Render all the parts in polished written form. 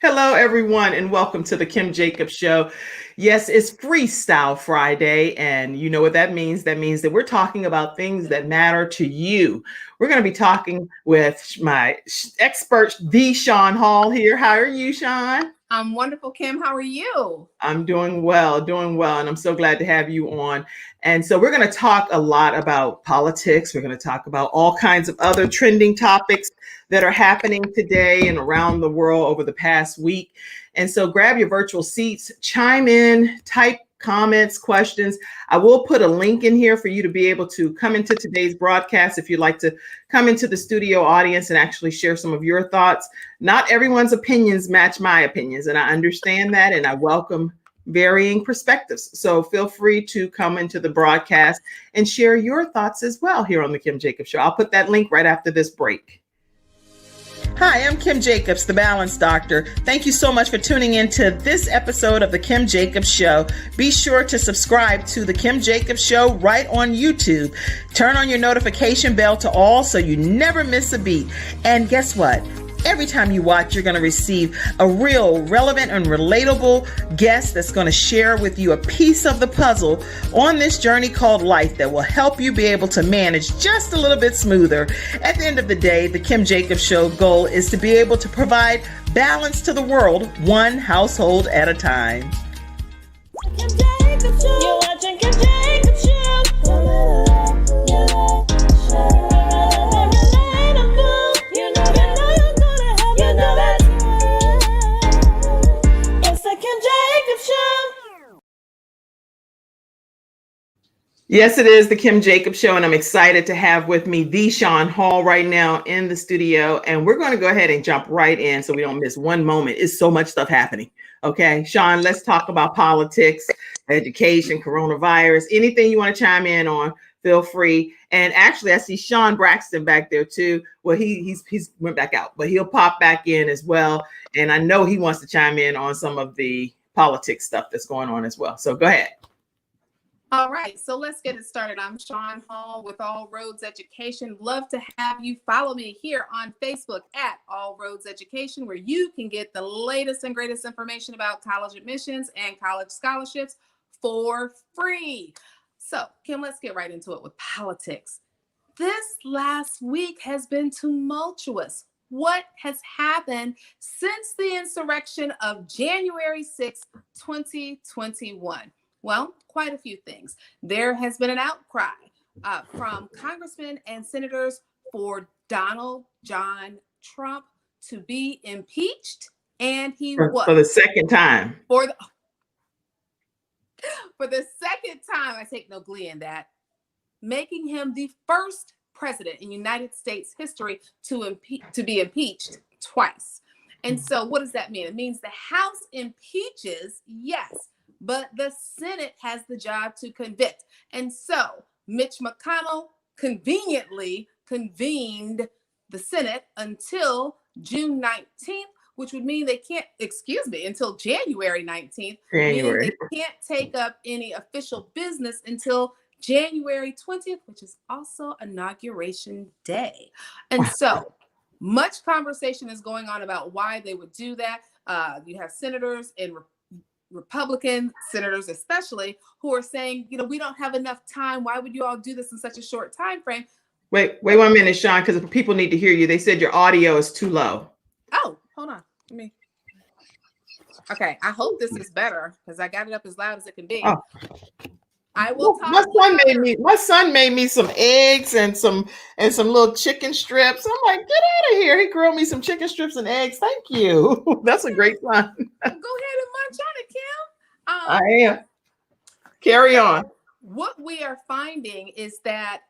Hello, everyone, and welcome to the Kim Jacobs Show. Yes, it's Freestyle Friday, and you know what that means. That means that we're talking about things that matter to you. We're going to be talking with my expert, the Sean Hall here. How are you, Sean? I'm wonderful, Kim. How are you? I'm doing well, and I'm so glad to have you on. And so, we're going to talk a lot about politics. We're going to talk about all kinds of other trending topics that are happening today and around the world over the past week. And so, grab your virtual seats, chime in, type comments, questions. I will put a link in here for you to be able to come into today's broadcast if you'd like to come into the studio audience and actually share some of your thoughts. Not everyone's opinions match my opinions, and I understand that, and I welcome varying perspectives. So feel free to come into the broadcast and share your thoughts as well here on the Kim Jacobs Show. I'll put that link right after this break. Hi, I'm Kim Jacobs, the Balance Doctor. Thank you so much for tuning in to this episode of the Kim Jacobs Show. Be sure to subscribe to the Kim Jacobs Show right on YouTube. Turn on your notification bell to all so you never miss a beat. And guess what? Every time you watch, you're going to receive a real relevant and relatable guest that's going to share with you a piece of the puzzle on this journey called life that will help you be able to manage just a little bit smoother. At the end of the day, the Kim Jacobs Show goal is to be able to provide balance to the world, one household at a time. Kim Jacobs Show. You're watching Kim Jacobs Show. Yes, it is the Kim Jacobs Show, and I'm excited to have with me the Sean Hall right now in the studio. And we're going to go ahead and jump right in so we don't miss one moment. It's so much stuff happening. Okay, Sean, let's talk about politics, education, coronavirus, anything you want to chime in on. Feel free. And actually, I see Sean Braxton back there too. Well, he's went back out, but he'll pop back in as well. And I know he wants to chime in on some of the politics stuff that's going on as well. So go ahead. All right, so let's get it started. I'm Sean Hall with All Roads Education. Love to have you follow me here on Facebook at All Roads Education, where you can get the latest and greatest information about college admissions and college scholarships for free. So, Kim, let's get right into it with politics. This last week has been tumultuous. What has happened since the insurrection of January 6, 2021? Well, quite a few things. There has been an outcry from congressmen and senators for Donald John Trump to be impeached, and he was for the second time. For the second time, I take no glee in that, making him the first president in United States history to be impeached twice. And so, what does that mean? It means the House impeaches, yes, but the Senate has the job to convict. And so Mitch McConnell conveniently convened the Senate until June 19th, which would mean they can't, until January 19th, meaning they can't take up any official business until January 20th, which is also Inauguration Day. And so much conversation is going on about why they would do that. You have senators and Republican senators especially who are saying, we don't have enough time. Why would you all do this in such a short time frame? Wait 1 minute, Sean, because people need to hear you. They said your audio is too low. Oh, hold on. Okay, I hope this is better because I got it up as loud as it can be. Oh. I will talk. My son made me some eggs and some little chicken strips. I'm like, get out of here. He grilled me some chicken strips and eggs. Thank you. That's a great son. Go ahead and munch on it, Kim. I am. Carry on. What we are finding is that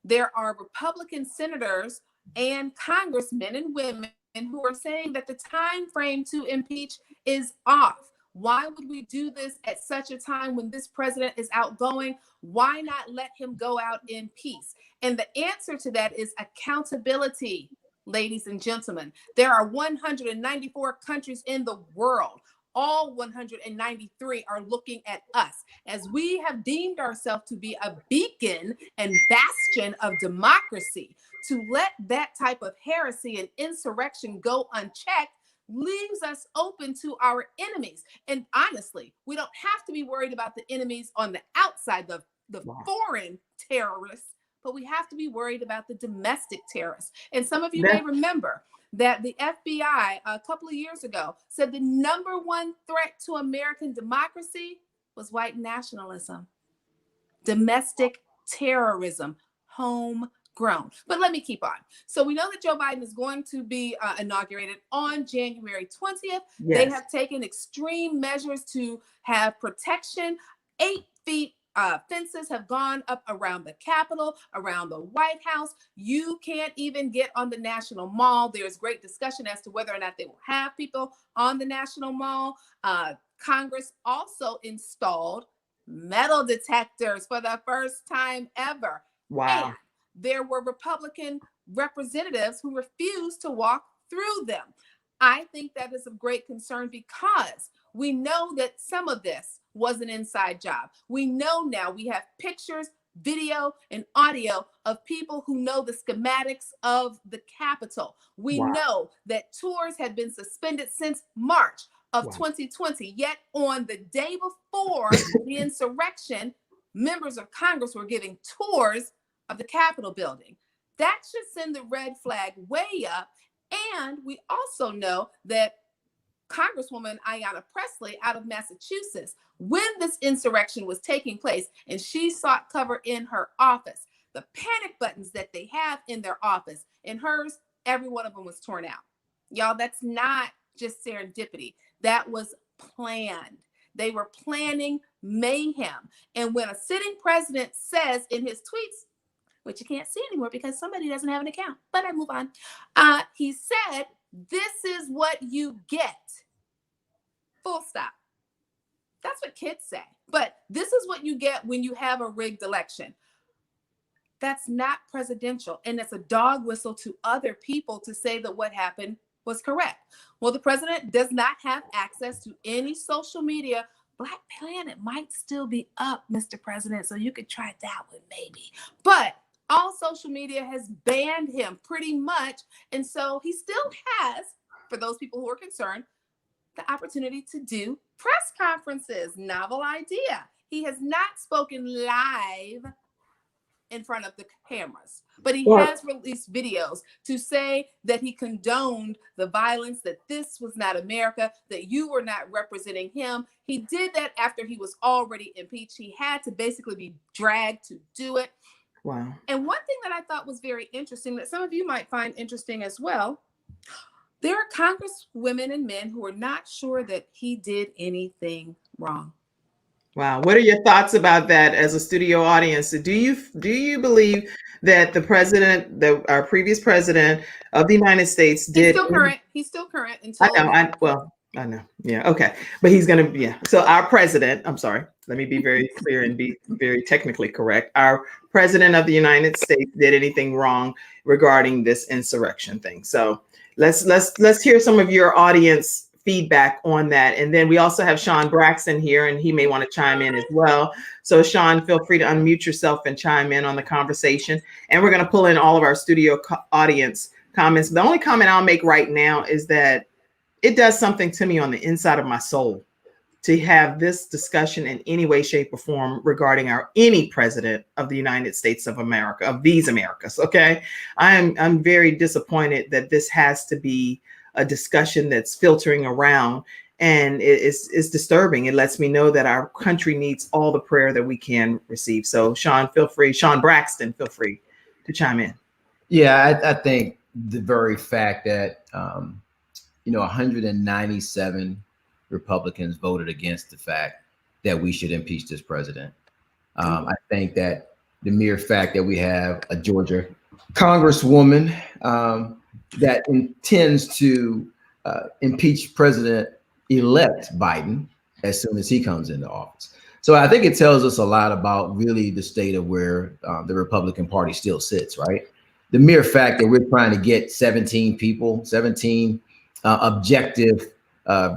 there are Republican senators and congressmen and women who are saying that the time frame to impeach is off. Why would we do this at such a time when this president is outgoing? Why not let him go out in peace? And the answer to that is accountability, ladies and gentlemen. There are 194 countries in the world. All 193 are looking at us as we have deemed ourselves to be a beacon and bastion of democracy. To let that type of heresy and insurrection go unchecked leaves us open to our enemies. And honestly, we don't have to be worried about the enemies on the outside, the foreign terrorists, but we have to be worried about the domestic terrorists. And some of you may remember that the FBI a couple of years ago said the number one threat to American democracy was white nationalism, domestic terrorism, homegrown. But let me keep on. So we know that Joe Biden is going to be inaugurated on January 20th. Yes. They have taken extreme measures to have protection. 8 feet fences have gone up around the Capitol, around the White House. You can't even get on the National Mall. There's great discussion as to whether or not they will have people on the National Mall. Congress also installed metal detectors for the first time ever. Wow. And there were Republican representatives who refused to walk through them. I think that is of great concern because we know that some of this was an inside job. We know now, we have pictures, video, and audio of people who know the schematics of the Capitol. We know that tours had been suspended since March of 2020, yet on the day before the insurrection, members of Congress were giving tours of the Capitol building. That should send the red flag way up. And we also know that Congresswoman Ayanna Pressley out of Massachusetts, when this insurrection was taking place and she sought cover in her office, the panic buttons that they have in their office, in hers, every one of them was torn out. Y'all, that's not just serendipity. That was planned. They were planning mayhem. And when a sitting president says in his tweets, which you can't see anymore because somebody doesn't have an account, but I move on. He said, "This is what you get." Full stop. That's what kids say. But this is what you get when you have a rigged election. That's not presidential. And it's a dog whistle to other people to say that what happened was correct. Well, the president does not have access to any social media. Black Planet might still be up, Mr. President, so you could try that one maybe. But all social media has banned him pretty much. And so he still has, for those people who are concerned, the opportunity to do press conferences. Novel idea. He has not spoken live in front of the cameras, but he has released videos to say that he condoned the violence, that this was not America, that you were not representing him. He did that after he was already impeached. He had to basically be dragged to do it. Wow. And one thing that I thought was very interesting, that some of you might find interesting as well, there are congresswomen and men who are not sure that he did anything wrong. Wow. What are your thoughts about that as a studio audience? Do you believe that the president, our previous president of the United States did? He's still current until I know. Yeah. Okay. But he's going to, yeah. So our president, I'm sorry, let me be very clear and be very technically correct. Our president of the United States did anything wrong regarding this insurrection thing. So let's hear some of your audience feedback on that. And then we also have Sean Braxton here, and he may want to chime in as well. So Sean, feel free to unmute yourself and chime in on the conversation. And we're going to pull in all of our studio audience comments. The only comment I'll make right now is that it does something to me on the inside of my soul to have this discussion in any way, shape, or form regarding any president of the United States of America, of these Americas. Okay. I'm very disappointed that this has to be a discussion that's filtering around, and it's disturbing. It lets me know that our country needs all the prayer that we can receive. So Sean Braxton, feel free to chime in. Yeah, I think the very fact that, 197 Republicans voted against the fact that we should impeach this president. I think that the mere fact that we have a Georgia congresswoman that intends to impeach President-elect Biden as soon as he comes into office. So I think it tells us a lot about really the state of where the Republican Party still sits, right? The mere fact that we're trying to get 17 objective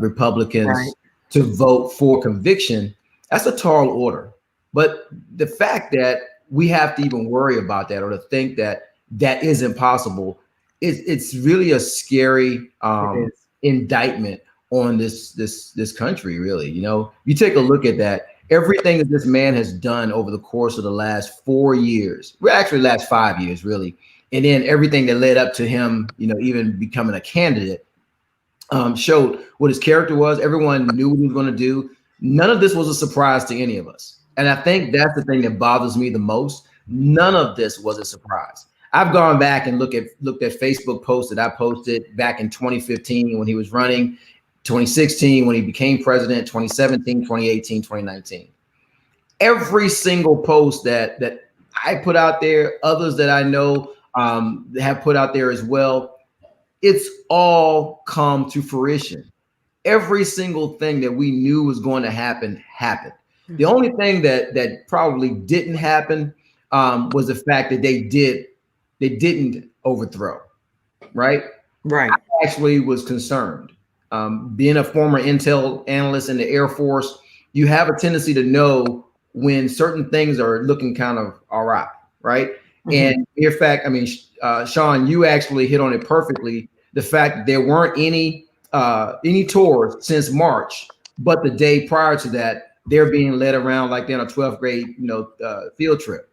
Republicans to vote for conviction, that's a tall order. But the fact that we have to even worry about that, or to think that that is impossible, it's really a scary indictment on this country, really. You know, you take a look at that, everything that this man has done over the course of the last 4 years, well, actually last 5 years, really, and then everything that led up to him, you know, even becoming a candidate, showed what his character was. Everyone knew what he was going to do. None of this was a surprise to any of us. And I think that's the thing that bothers me the most. None of this was a surprise. I've gone back and looked at Facebook posts that I posted back in 2015 when he was running, 2016 when he became president, 2017, 2018, 2019. Every single post that I put out there, others that I know have put out there as well, it's all come to fruition. Every single thing that we knew was going to happen happened. The only thing that probably didn't happen was the fact that they didn't overthrow, right? Right. I actually was concerned. Being a former intel analyst in the Air Force, you have a tendency to know when certain things are looking kind of all right, right? And in fact, I mean, Sean, you actually hit on it perfectly. The fact that there weren't any tours since March, but the day prior to that, they're being led around like they're on a 12th grade, field trip.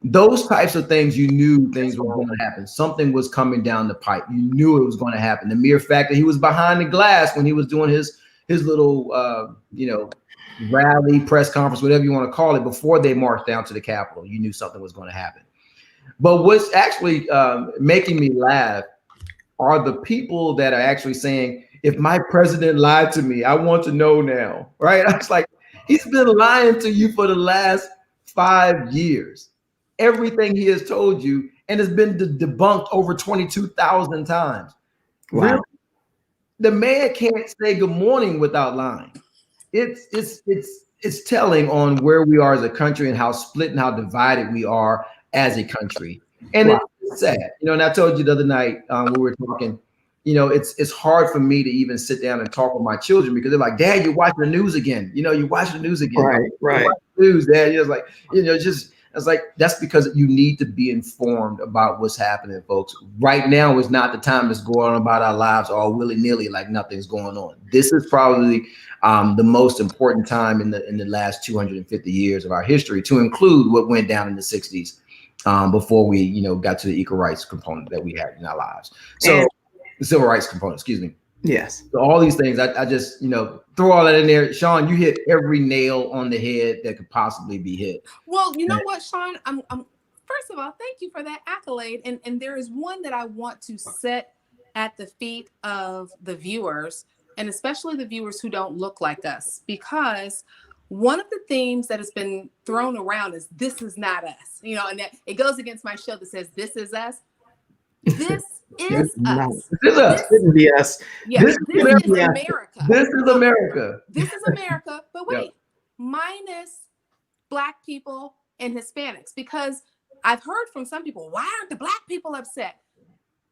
Those types of things, you knew things were going to happen. Something was coming down the pipe. You knew it was going to happen. The mere fact that he was behind the glass when he was doing his little, rally, press conference, whatever you want to call it, before they marched down to the Capitol, you knew something was going to happen. But what's actually making me laugh are the people that are actually saying, if my president lied to me, I want to know now, right? I was like, he's been lying to you for the last 5 years. Everything he has told you, and has been debunked over 22,000 times. Wow. Really? The man can't say good morning without lying. It's telling on where we are as a country and how split and how divided we are as a country. And wow. It's sad, and I told you the other night we were talking, it's hard for me to even sit down and talk with my children because they're like, Dad, you're watching the news again. You're watching the news again. Right. News, Dad. It's like, it's like, that's because you need to be informed about what's happening, folks. Right now is not the time to go on about our lives all willy-nilly like nothing's going on. This is probably the most important time in the last 250 years of our history, to include what went down in the 60s before we, got to the equal rights component that we had in our lives. So the civil rights component, excuse me. Yes. So all these things, I just, throw all that in there. Sean, you hit every nail on the head that could possibly be hit. Well, you know what, Sean? I'm first of all, thank you for that accolade. And there is one that I want to set at the feet of the viewers, and especially the viewers who don't look like us, because one of the themes that has been thrown around is "this is not us," and that it goes against my show that says "this is us." This is us. This is us. This wouldn't be us. Yeah, this is America. This is America. This is America. But wait, minus Black people and Hispanics, because I've heard from some people, why aren't the Black people upset?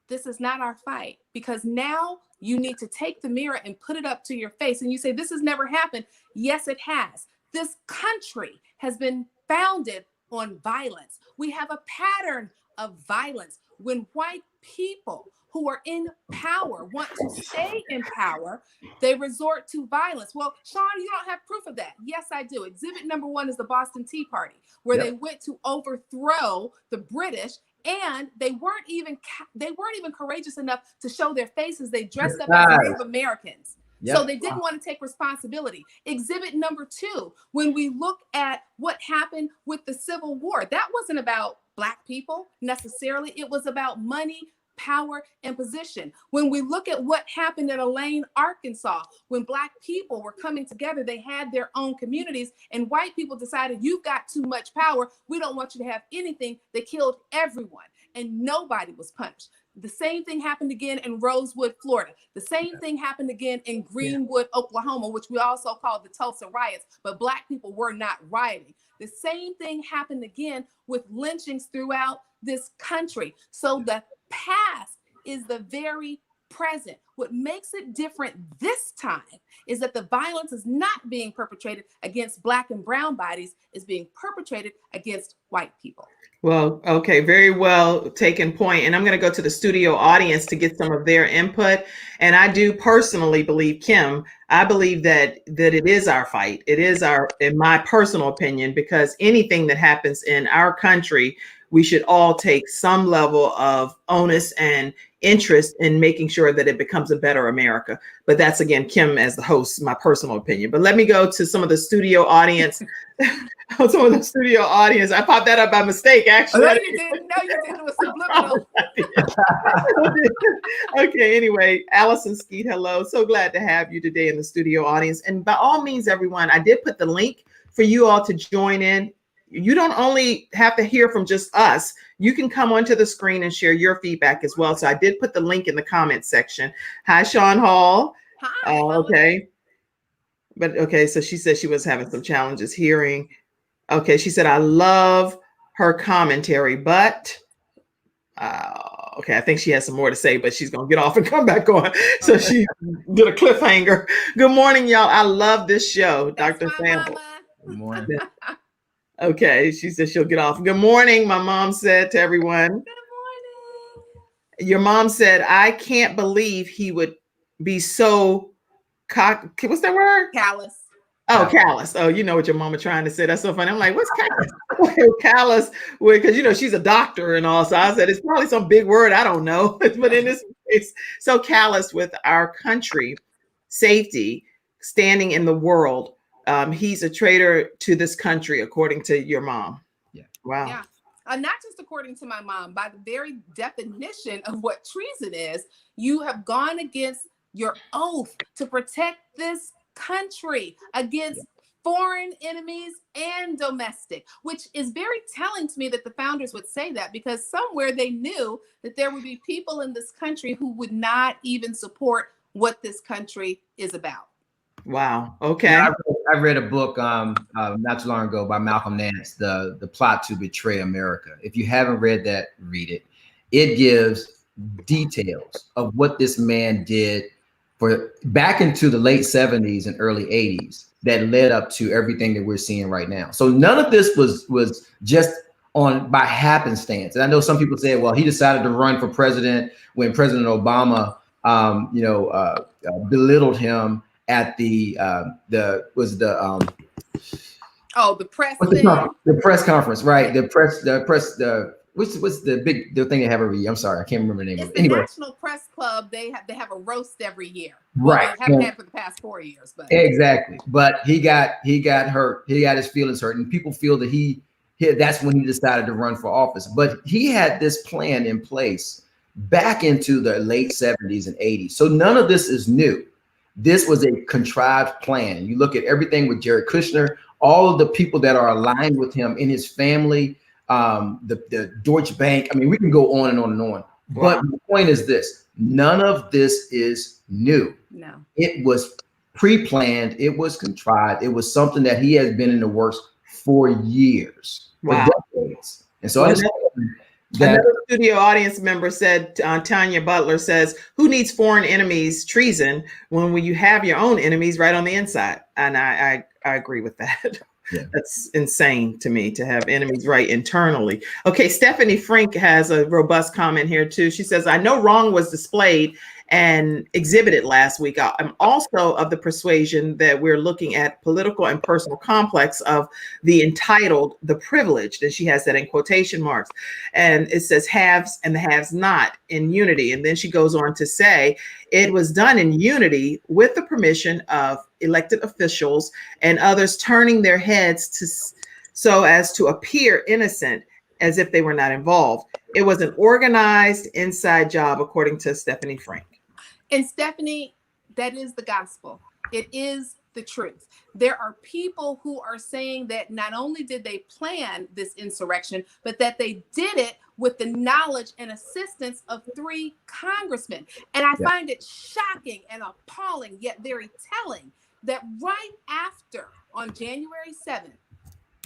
This is not our fight, because now you need to take the mirror and put it up to your face. And you say, this has never happened. Yes, it has. This country has been founded on violence. We have a pattern of violence. When white people who are in power want to stay in power, they resort to violence. Well, Sean, you don't have proof of that. Yes, I do. Exhibit number 1 is the Boston Tea Party, where they went to overthrow the British, and they weren't even courageous enough to show their faces. They dressed up as Native Americans. Yep. So they didn't want to take responsibility. Exhibit number 2, when we look at what happened with the Civil War, that wasn't about Black people necessarily. It was about money, power, and position. When we look at what happened in Elaine, Arkansas, when Black people were coming together, they had their own communities, and white people decided, you've got too much power. We don't want you to have anything. They killed everyone, and nobody was punished. The same thing happened again in Rosewood, Florida. The same thing happened again in Greenwood, Oklahoma, which we also call the Tulsa riots, but Black people were not rioting. The same thing happened again with lynchings throughout this country. So the past is the very present. What makes it different this time is that the violence is not being perpetrated against Black and brown bodies, it's being perpetrated against white people. Well, okay, very well taken point. And I'm going to go to the studio audience to get some of their input. And I do personally believe, Kim, I believe that it is our fight. It is our, in my personal opinion, because anything that happens in our country, we should all take some level of onus and interest in making sure that it becomes a better America. But that's, again, Kim as the host, my personal opinion. But let me go to some of the studio audience. Some of the studio audience. I popped that up by mistake, actually. No, you didn't. No, you didn't. It was subliminal. Okay, anyway, Allison Skeet, hello. So glad to have you today in the studio audience. And by all means, everyone, I did put the link for you all to join in. You don't only have to hear from just us. You can come onto the screen and share your feedback as well. So I did put the link in the comment section. Hi, Sean Hall. Hi. Okay. But okay, so she said she was having some challenges hearing. Okay, she said, I love her commentary, but okay, I think she has some more to say, but she's going to get off and come back on. So she did a cliffhanger. Good morning, y'all. I love this show, Dr. Sample. Good morning. Okay, she said she'll get off. Good morning, my mom said to everyone. Good morning. Your mom said, I can't believe he would be so what's that word? Callous. Oh, callous. Oh, you know what your mama trying to say. That's so funny. I'm like, what's callous? Callous, because you know she's a doctor and all. So I said it's probably some big word. I don't know. But in this case, so callous with our country, safety, standing in the world. He's a traitor to this country, according to your mom. Yeah. Wow. Yeah. Not just according to my mom, by the very definition of what treason is, you have gone against your oath to protect this country against foreign enemies and domestic, which is very telling to me that the founders would say that, because somewhere they knew that there would be people in this country who would not even support what this country is about. Wow. Okay. I read a book not too long ago by Malcolm Nance, the Plot to Betray America. If you haven't read that, read it. It gives details of what this man did for back into the late 70s and early 80s that led up to everything that we're seeing right now. So none of this was just by happenstance. And I know some people say, well, he decided to run for president when President Obama, belittled him at the press the press conference, right? What's the thing they have every year? I'm sorry, I can't remember the name of it. Anyway, National Press Club. They have a roast every year. Right. Well, they haven't had for the past 4 years, but exactly. But he got hurt. He got his feelings hurt, and people feel that that's when he decided to run for office. But he had this plan in place back into the late 70s and 80s. So none of this is new. This was a contrived plan. You look at everything with Jared Kushner, all of the people that are aligned with him in his family, the Deutsche Bank. I mean, we can go on and on and on. Wow. But the point is this: none of this is new. No, it was pre-planned. It was contrived. It was something that he has been in the works for years, for decades. And so another studio audience member said, Tanya Butler says, who needs foreign enemies treason when you have your own enemies right on the inside? And I agree with that. Yeah. That's insane to me to have enemies right internally. Okay, Stephanie Frink has a robust comment here too. She says, I know wrong was displayed and exhibited last week. I'm also of the persuasion that we're looking at political and personal complex of the entitled, the privileged, and she has that in quotation marks. And it says haves and the haves not in unity. And then she goes on to say, it was done in unity with the permission of elected officials and others turning their heads so as to appear innocent as if they were not involved. It was an organized inside job, according to Stephanie Frank. And Stephanie, that is the gospel. It is the truth. There are people who are saying that not only did they plan this insurrection, but that they did it with the knowledge and assistance of 3 congressmen. And I find it shocking and appalling, yet very telling, that right after, on January 7th,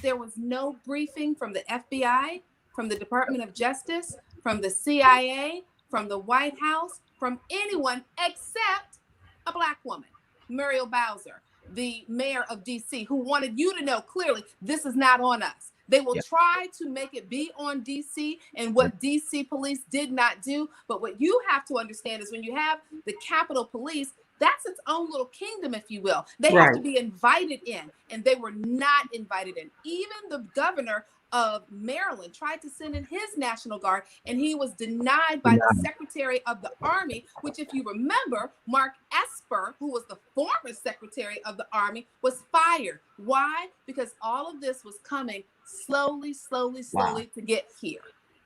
there was no briefing from the FBI, from the Department of Justice, from the CIA, from the White House, from anyone except a Black woman, Muriel Bowser, the mayor of DC, who wanted you to know clearly this is not on us. They will try to make it be on DC and what DC police did not do. But what you have to understand is when you have the Capitol Police, that's its own little kingdom, if you will. They have to be invited in, and they were not invited in. Even the governor of Maryland tried to send in his National Guard, and he was denied by the Secretary of the Army, which, if you remember, Mark Esper, who was the former Secretary of the Army, was fired. Why? Because all of this was coming slowly to get here.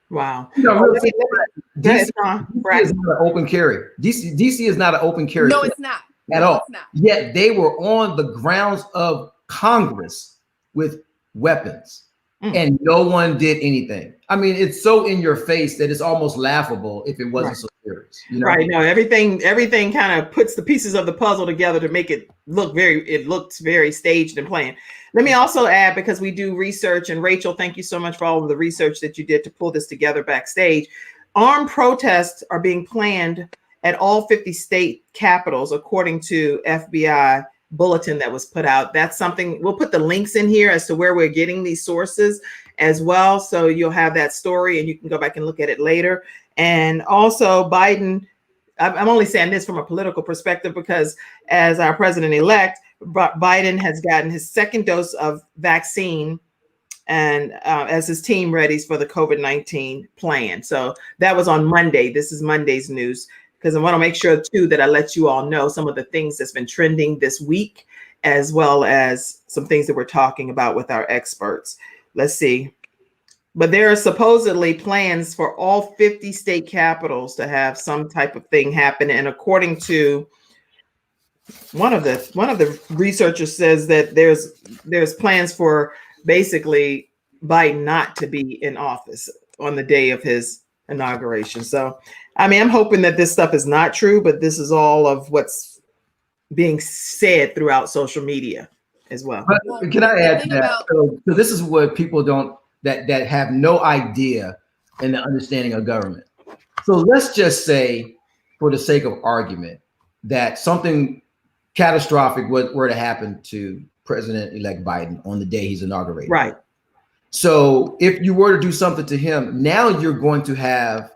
Wow. DC is not an open carry. DC is not an open carry. No, it's not. At all. It's not. Yet they were on the grounds of Congress with weapons. And no one did anything. I mean, it's so in your face that it's almost laughable if it wasn't so serious. You know? Right. No, everything kind of puts the pieces of the puzzle together to make it looks very staged and planned. Let me also add, because we do research, and Rachel, thank you so much for all of the research that you did to pull this together backstage. Armed protests are being planned at all 50 state capitals, according to FBI bulletin that was put out. That's something we'll put the links in here as to where we're getting these sources as well. So you'll have that story and you can go back and look at it later. And also Biden, I'm only saying this from a political perspective because as our president-elect, Biden has gotten his second dose of vaccine and as his team readies for the COVID-19 plan. So that was on Monday. This is Monday's news, because I want to make sure too that I let you all know some of the things that's been trending this week, as well as some things that we're talking about with our experts. Let's see. But there are supposedly plans for all 50 state capitals to have some type of thing happen. And according to one of the researchers says that there's plans for basically Biden not to be in office on the day of his inauguration. So, I mean, I'm hoping that this stuff is not true, but this is all of what's being said throughout social media as well. But can I add to that? So this is what people don't, that have no idea in the understanding of government. So let's just say, for the sake of argument, that something catastrophic were to happen to President-elect Biden on the day he's inaugurated. Right. So if you were to do something to him, now you're going to have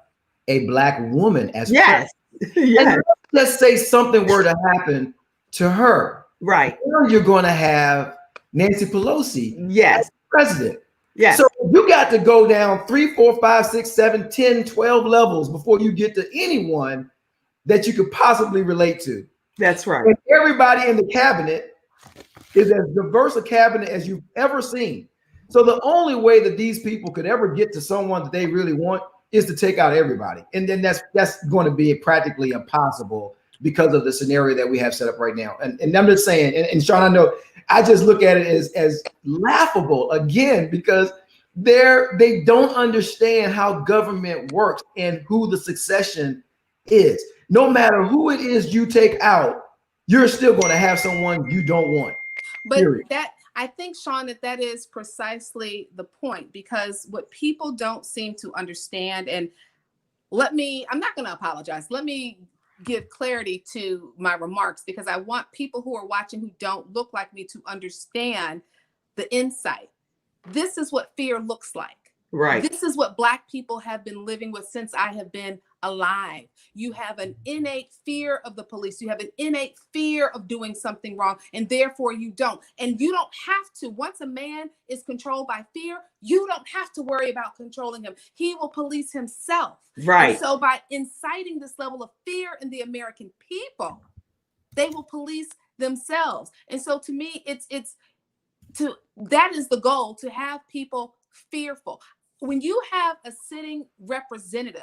a Black woman as yes. And let's say something were to happen to her. Right. Now you're going to have Nancy Pelosi as president. Yes. So you got to go down 3, 4, 5, 6, 7, 10, 12 levels before you get to anyone that you could possibly relate to. That's right. And everybody in the cabinet is as diverse a cabinet as you've ever seen. So the only way that these people could ever get to someone that they really want is to take out everybody. And then that's going to be practically impossible because of the scenario that we have set up right now. And I'm just saying, and Sean, I know, I just look at it as laughable again, because they don't understand how government works and who the succession is. No matter who it is you take out, you're still going to have someone you don't want. But period. I think, Sean, that is precisely the point, because what people don't seem to understand, and I'm not going to apologize. Let me give clarity to my remarks, because I want people who are watching who don't look like me to understand the insight. This is what fear looks like. Right. This is what Black people have been living with since I have been alive. You have an innate fear of the police. You have an innate fear of doing something wrong, and therefore you don't. And you don't have to. Once a man is controlled by fear, you don't have to worry about controlling him. He will police himself. Right. And so by inciting this level of fear in the American people, they will police themselves. And so to me, that is the goal, to have people fearful. When you have a sitting representative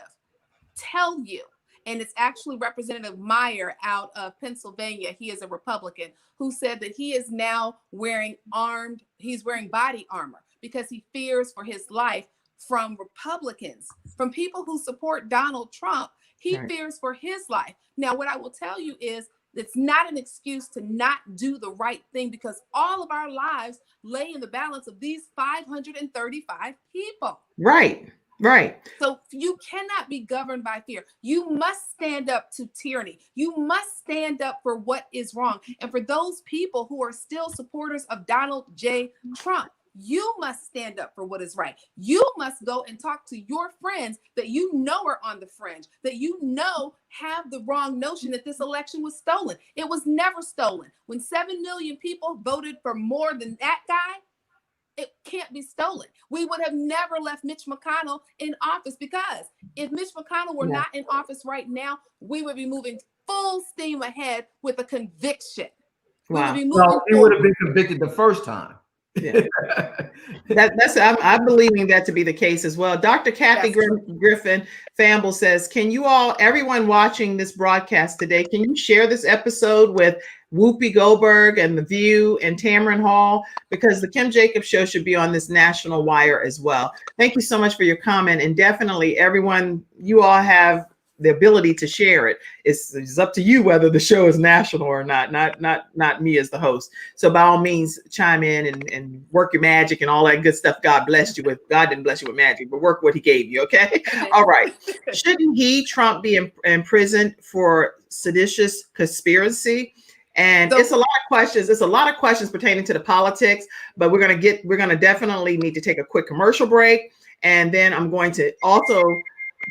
tell you, and it's actually Representative Meyer out of Pennsylvania, he is a Republican, who said that he is now wearing body armor because he fears for his life from Republicans, from people who support Donald Trump. He fears for his life. Now, what I will tell you is, it's not an excuse to not do the right thing, because all of our lives lay in the balance of these 535 people. Right. Right. So you cannot be governed by fear. You must stand up to tyranny. You must stand up for what is wrong. And for those people who are still supporters of Donald J. Trump, you must stand up for what is right. You must go and talk to your friends that you know are on the fringe, that you know have the wrong notion that this election was stolen. It was never stolen. When 7 million people voted for more than that guy, it can't be stolen. We would have never left Mitch McConnell in office, because if Mitch McConnell were not in office right now, we would be moving full steam ahead with a conviction. Wow. Well, he would have been convicted the first time. Yeah. I'm believing that to be the case as well. Dr. Kathy Griffin Famble says, can you all, everyone watching this broadcast today, can you share this episode with Whoopi Goldberg and The View and Tamron Hall? Because the Kim Jacobs Show should be on this national wire as well. Thank you so much for your comment. And definitely everyone, you all have the ability to share it. It's up to you whether the show is national or not me as the host. So by all means, chime in and work your magic and all that good stuff God blessed you with. God didn't bless you with magic, but work what he gave you, okay? All right. Shouldn't Trump be imprisoned for seditious conspiracy? And it's a lot of questions. It's a lot of questions pertaining to the politics, but we're going to definitely need to take a quick commercial break. And then I'm going to also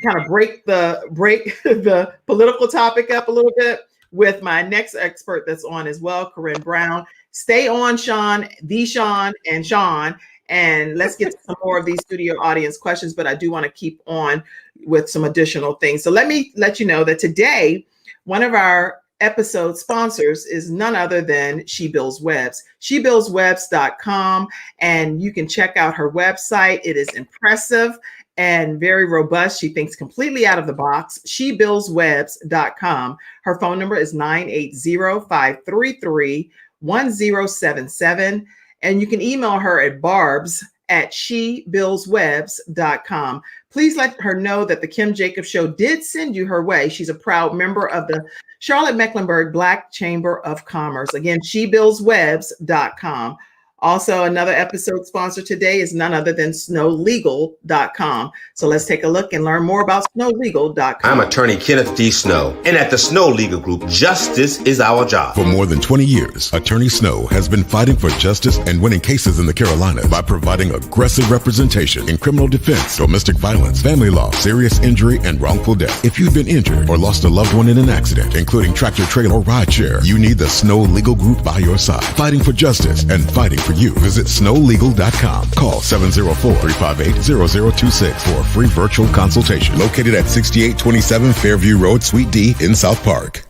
kind of break the political topic up a little bit with my next expert that's on as well, Corinne Brown. Stay on, Sean, and Sean, and let's get to some more of these studio audience questions, but I do want to keep on with some additional things. So let me let you know that today, one of our episode sponsors is none other than She Builds Webs. SheBuildsWebs.com, and you can check out her website. It is impressive and very robust. She thinks completely out of the box. SheBuildsWebs.com. Her phone number is 980-533-1077. And you can email her at barbs@shebuildswebs.com. Please let her know that the Kim Jacobs Show did send you her way. She's a proud member of the Charlotte-Mecklenburg Black Chamber of Commerce. Again, SheBuildsWebs.com. Also, another episode sponsor today is none other than snowlegal.com. So let's take a look and learn more about snowlegal.com. I'm attorney Kenneth D. Snow, and at the Snow Legal Group, justice is our job. For more than 20 years, Attorney Snow has been fighting for justice and winning cases in the Carolinas by providing aggressive representation in criminal defense, domestic violence, family law, serious injury, and wrongful death. If you've been injured or lost a loved one in an accident, including tractor trailer or rideshare, you need the Snow Legal Group by your side, fighting for justice and fighting for you. Visit snowlegal.com. Call 704-358-0026 for a free virtual consultation. Located at 6827 Fairview Road, Suite D in South Park.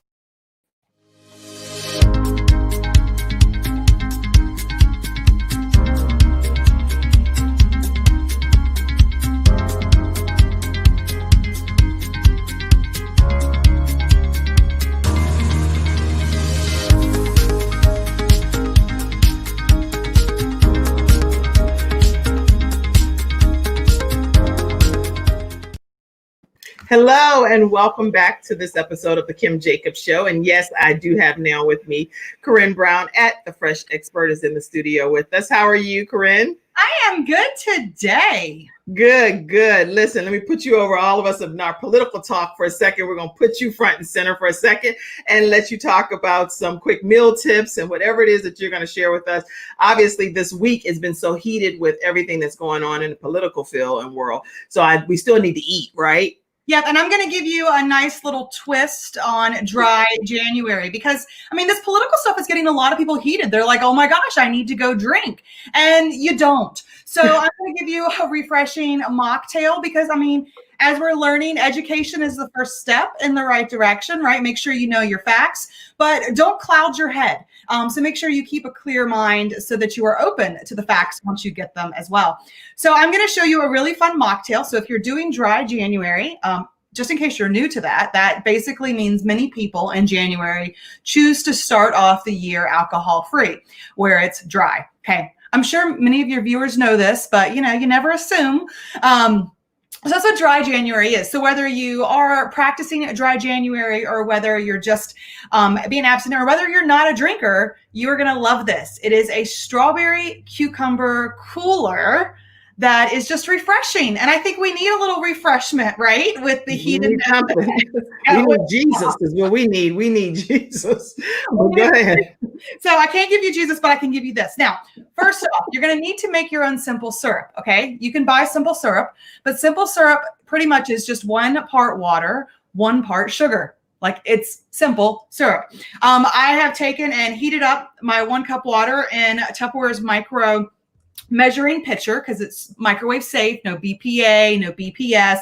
Hello and welcome back to this episode of the Kim Jacobs Show. And yes, I do have now with me Corinne Brown at The Fresh Expert is in the studio with us. How are you, Corinne? I am good today. Good. Listen, let me put you over all of us in our political talk for a second. We're going to put you front and center for a second and let you talk about some quick meal tips and whatever it is that you're going to share with us. Obviously, this week has been so heated with everything that's going on in the political field and world. So we still need to eat, right? Yeah, and I'm going to give you a nice little twist on dry January because, I mean, this political stuff is getting a lot of people heated. They're like, oh my gosh, I need to go drink. And you don't. So I'm going to give you a refreshing mocktail because, I mean, as we're learning, education is the first step in the right direction, right? Make sure you know your facts, but don't cloud your head. So make sure you keep a clear mind so that you are open to the facts once you get them as well. So I'm going to show you a really fun mocktail. So if you're doing dry January, just in case you're new to that, that basically means many people in January choose to start off the year alcohol-free, where it's dry. Okay. I'm sure many of your viewers know this, but you never assume. So that's what dry January is. So whether you are practicing a dry January or whether you're just being abstinent or whether you're not a drinker, you are going to love this. It is a strawberry cucumber cooler that is just refreshing. And I think we need a little refreshment, right? With the heat and we need Jesus is what we need. We need Jesus. Well, go ahead. So I can't give you Jesus, but I can give you this. Now, first off, you're going to need to make your own simple syrup. Okay. You can buy simple syrup, but simple syrup pretty much is just 1 part water, 1 part sugar. Like it's simple syrup. I have taken and heated up my 1 cup water in Tupperware's micro measuring pitcher because it's microwave safe, no BPA, no BPS,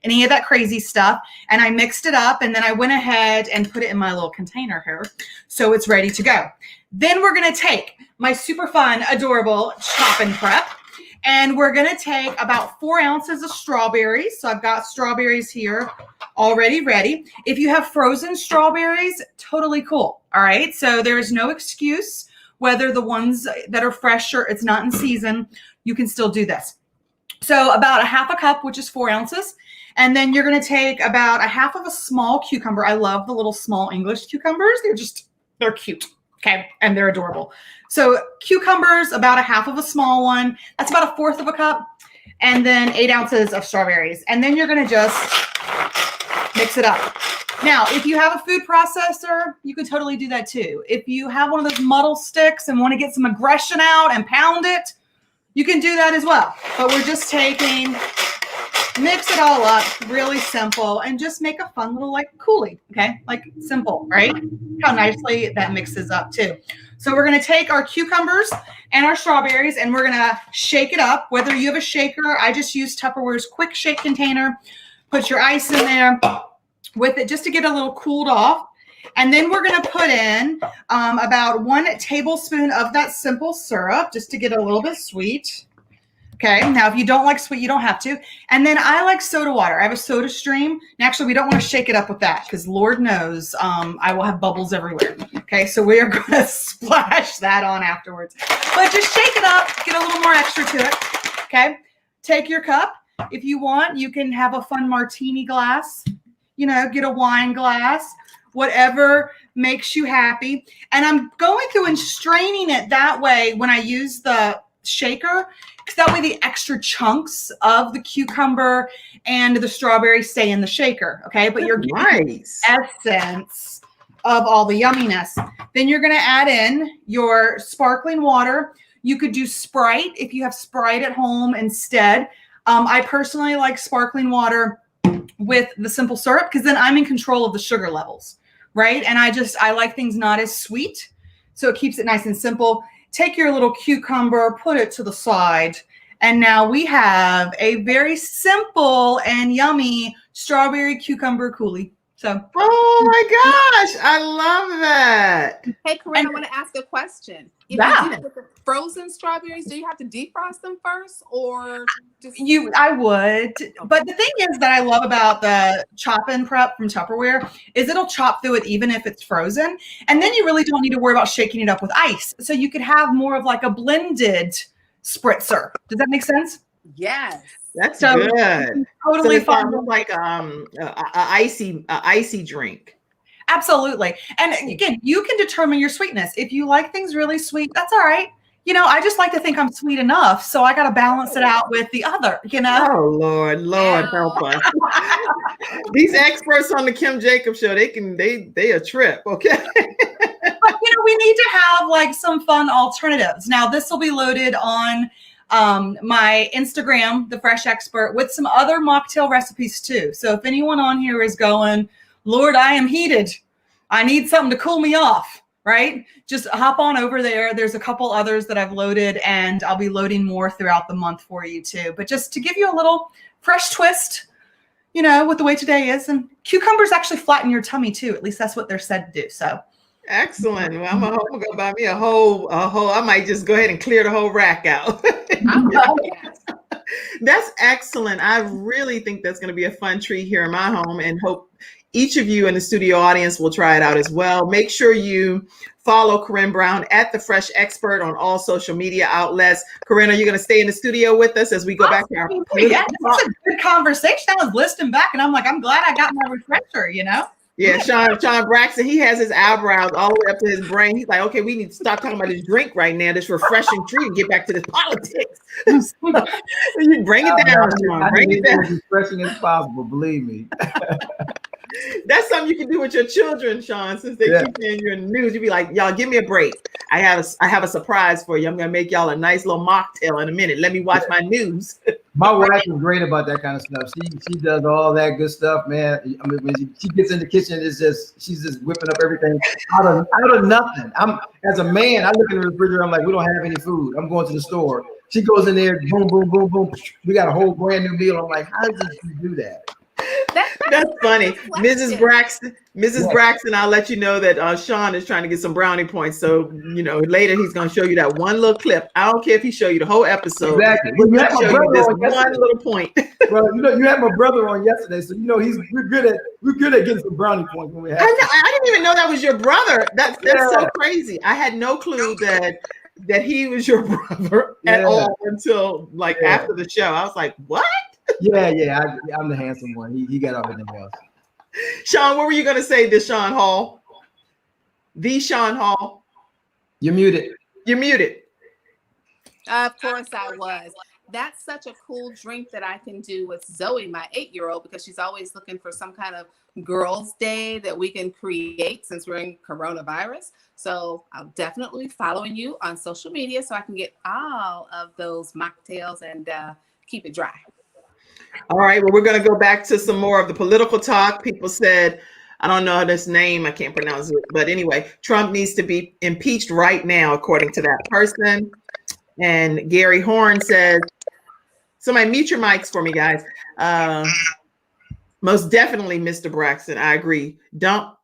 any of that crazy stuff. And I mixed it up and then I went ahead and put it in my little container here. So it's ready to go. Then we're going to take my super fun, adorable chop and prep. And we're going to take about 4 ounces of strawberries. So I've got strawberries here already ready. If you have frozen strawberries, totally cool. All right. So there is no excuse whether the ones that are fresh or it's not in season, you can still do this. So about 1/2 cup, which is 4 ounces. And then you're going to take about 1/2 of a small cucumber. I love the little small English cucumbers. They're cute. Okay. And they're adorable. So cucumbers, about 1/2 of a small one. That's about 1/4 of a cup. And then 8 ounces of strawberries. And then you're going to just mix it up. Now, if you have a food processor, you can totally do that too. If you have one of those muddle sticks and want to get some aggression out and pound it, you can do that as well. But we're just mix it all up, really simple, and just make a fun little like coulis, okay? Like simple, right? How nicely that mixes up too. So we're going to take our cucumbers and our strawberries and we're going to shake it up. Whether you have a shaker, I just use Tupperware's quick shake container. Put your ice in there with it just to get a little cooled off. And then we're going to put in about 1 tablespoon of that simple syrup just to get a little bit sweet. Okay. Now, if you don't like sweet, you don't have to. And then I like soda water. I have a soda stream. And actually, we don't want to shake it up with that because Lord knows I will have bubbles everywhere. Okay. So we are going to splash that on afterwards. But just shake it up. Get a little more extra to it. Okay. Take your cup. If you want, you can have a fun martini glass. Get a wine glass. Whatever makes you happy. And I'm going through and straining it that way when I use the shaker, because that way the extra chunks of the cucumber and the strawberry stay in the shaker. Okay. But you're getting essence of all the yumminess. Then you're going to add in your sparkling water. You could do Sprite if you have Sprite at home instead. I personally like sparkling water with the simple syrup because then I'm in control of the sugar levels, right? And I like things not as sweet. So it keeps it nice and simple. Take your little cucumber, put it to the side. And now we have a very simple and yummy strawberry cucumber coulis. So, oh my gosh, I love that. Hey, Corinne, I want to ask a question. If you do the frozen strawberries, do you have to defrost them first, or just I would. But the thing is that I love about the chop and prep from Tupperware is it'll chop through it even if it's frozen, and then you really don't need to worry about shaking it up with ice. So you could have more of like a blended spritzer. Does that make sense? Yes. That's good. Totally so fun. Like a icy drink. Absolutely. And again, you can determine your sweetness. If you like things really sweet, that's all right. I just like to think I'm sweet enough. So I got to balance it out with the other, Oh, Lord, help us. These experts on the Kim Jacobs show, they a trip. Okay. But, we need to have like some fun alternatives. Now, this will be loaded on my Instagram, The Fresh Expert, with some other mocktail recipes too. So if anyone on here is going, Lord, I am heated, I need something to cool me off, right? Just hop on over there. There's a couple others that I've loaded and I'll be loading more throughout the month for you too. But just to give you a little fresh twist, with the way today is. And cucumbers actually flatten your tummy too. At least that's what they're said to do. So excellent. Well, I'm gonna go buy me a whole. I might just go ahead and clear the whole rack out. That's excellent. I really think that's going to be a fun treat here in my home, and hope each of you in the studio audience will try it out as well. Make sure you follow Corinne Brown at The Fresh Expert on all social media outlets. Corinne, are you going to stay in the studio with us as we go back to our? Yeah, this is a good conversation. I was listening back, and I'm like, I'm glad I got my refresher. Yeah, Sean Braxton, he has his eyebrows all the way up to his brain. He's like, okay, we need to stop talking about this drink right now, this refreshing treat, and get back to this politics. You bring it down, Sean. Bring it down. As refreshing as possible, believe me. That's something you can do with your children, Sean, since they keep saying you're in the news. You be like, y'all, give me a break. I have a surprise for you. I'm gonna make y'all a nice little mocktail in a minute. Let me watch my news. My wife is great about that kind of stuff. She does all that good stuff, man. I mean, when she gets in the kitchen, she's just whipping up everything out of nothing. As a man, I look in the refrigerator, I'm like, we don't have any food. I'm going to the store. She goes in there, boom, boom, boom, boom. We got a whole brand new meal. I'm like, how did you do that? That's funny. Mrs. Braxton, I'll let you know that Sean is trying to get some brownie points. So, later he's going to show you that one little clip. I don't care if he show you the whole episode. Exactly. He's going to show you this one little point. Well, you had my brother on yesterday, so we're good at getting some brownie points when we have. I didn't even know that was your brother. That's so crazy. I had no clue that he was your brother at all until after the show. I was like, what? I'm the handsome one. He got everything else. Sean, what were you going to say to Sean Hall? The Sean Hall. You're muted. You're muted. Of course I was. That's such a cool drink that I can do with Zoe, my 8-year-old, because she's always looking for some kind of girls' day that we can create since we're in coronavirus. So I'll definitely be following you on social media so I can get all of those mocktails and keep it dry. All right. Well, we're going to go back to some more of the political talk. People said, I don't know this name. I can't pronounce it. But anyway, Trump needs to be impeached right now, according to that person. And Gary Horn says, somebody mute your mics for me, guys. Most definitely, Mr. Braxton. I agree. Dump.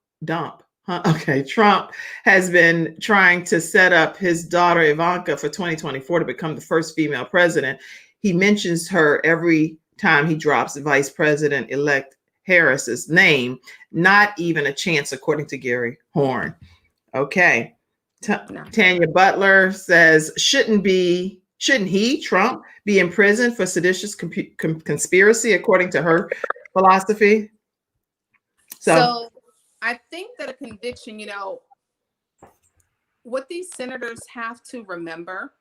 Huh? Okay. Trump has been trying to set up his daughter, Ivanka, for 2024 to become the first female president. He mentions her every time he drops Vice President-elect Harris's name. Not even a chance, according to Gary Horn. Okay. Tanya Butler says, shouldn't he, Trump, be in prison for seditious conspiracy, according to her philosophy? So I think that a conviction, what these senators have to remember,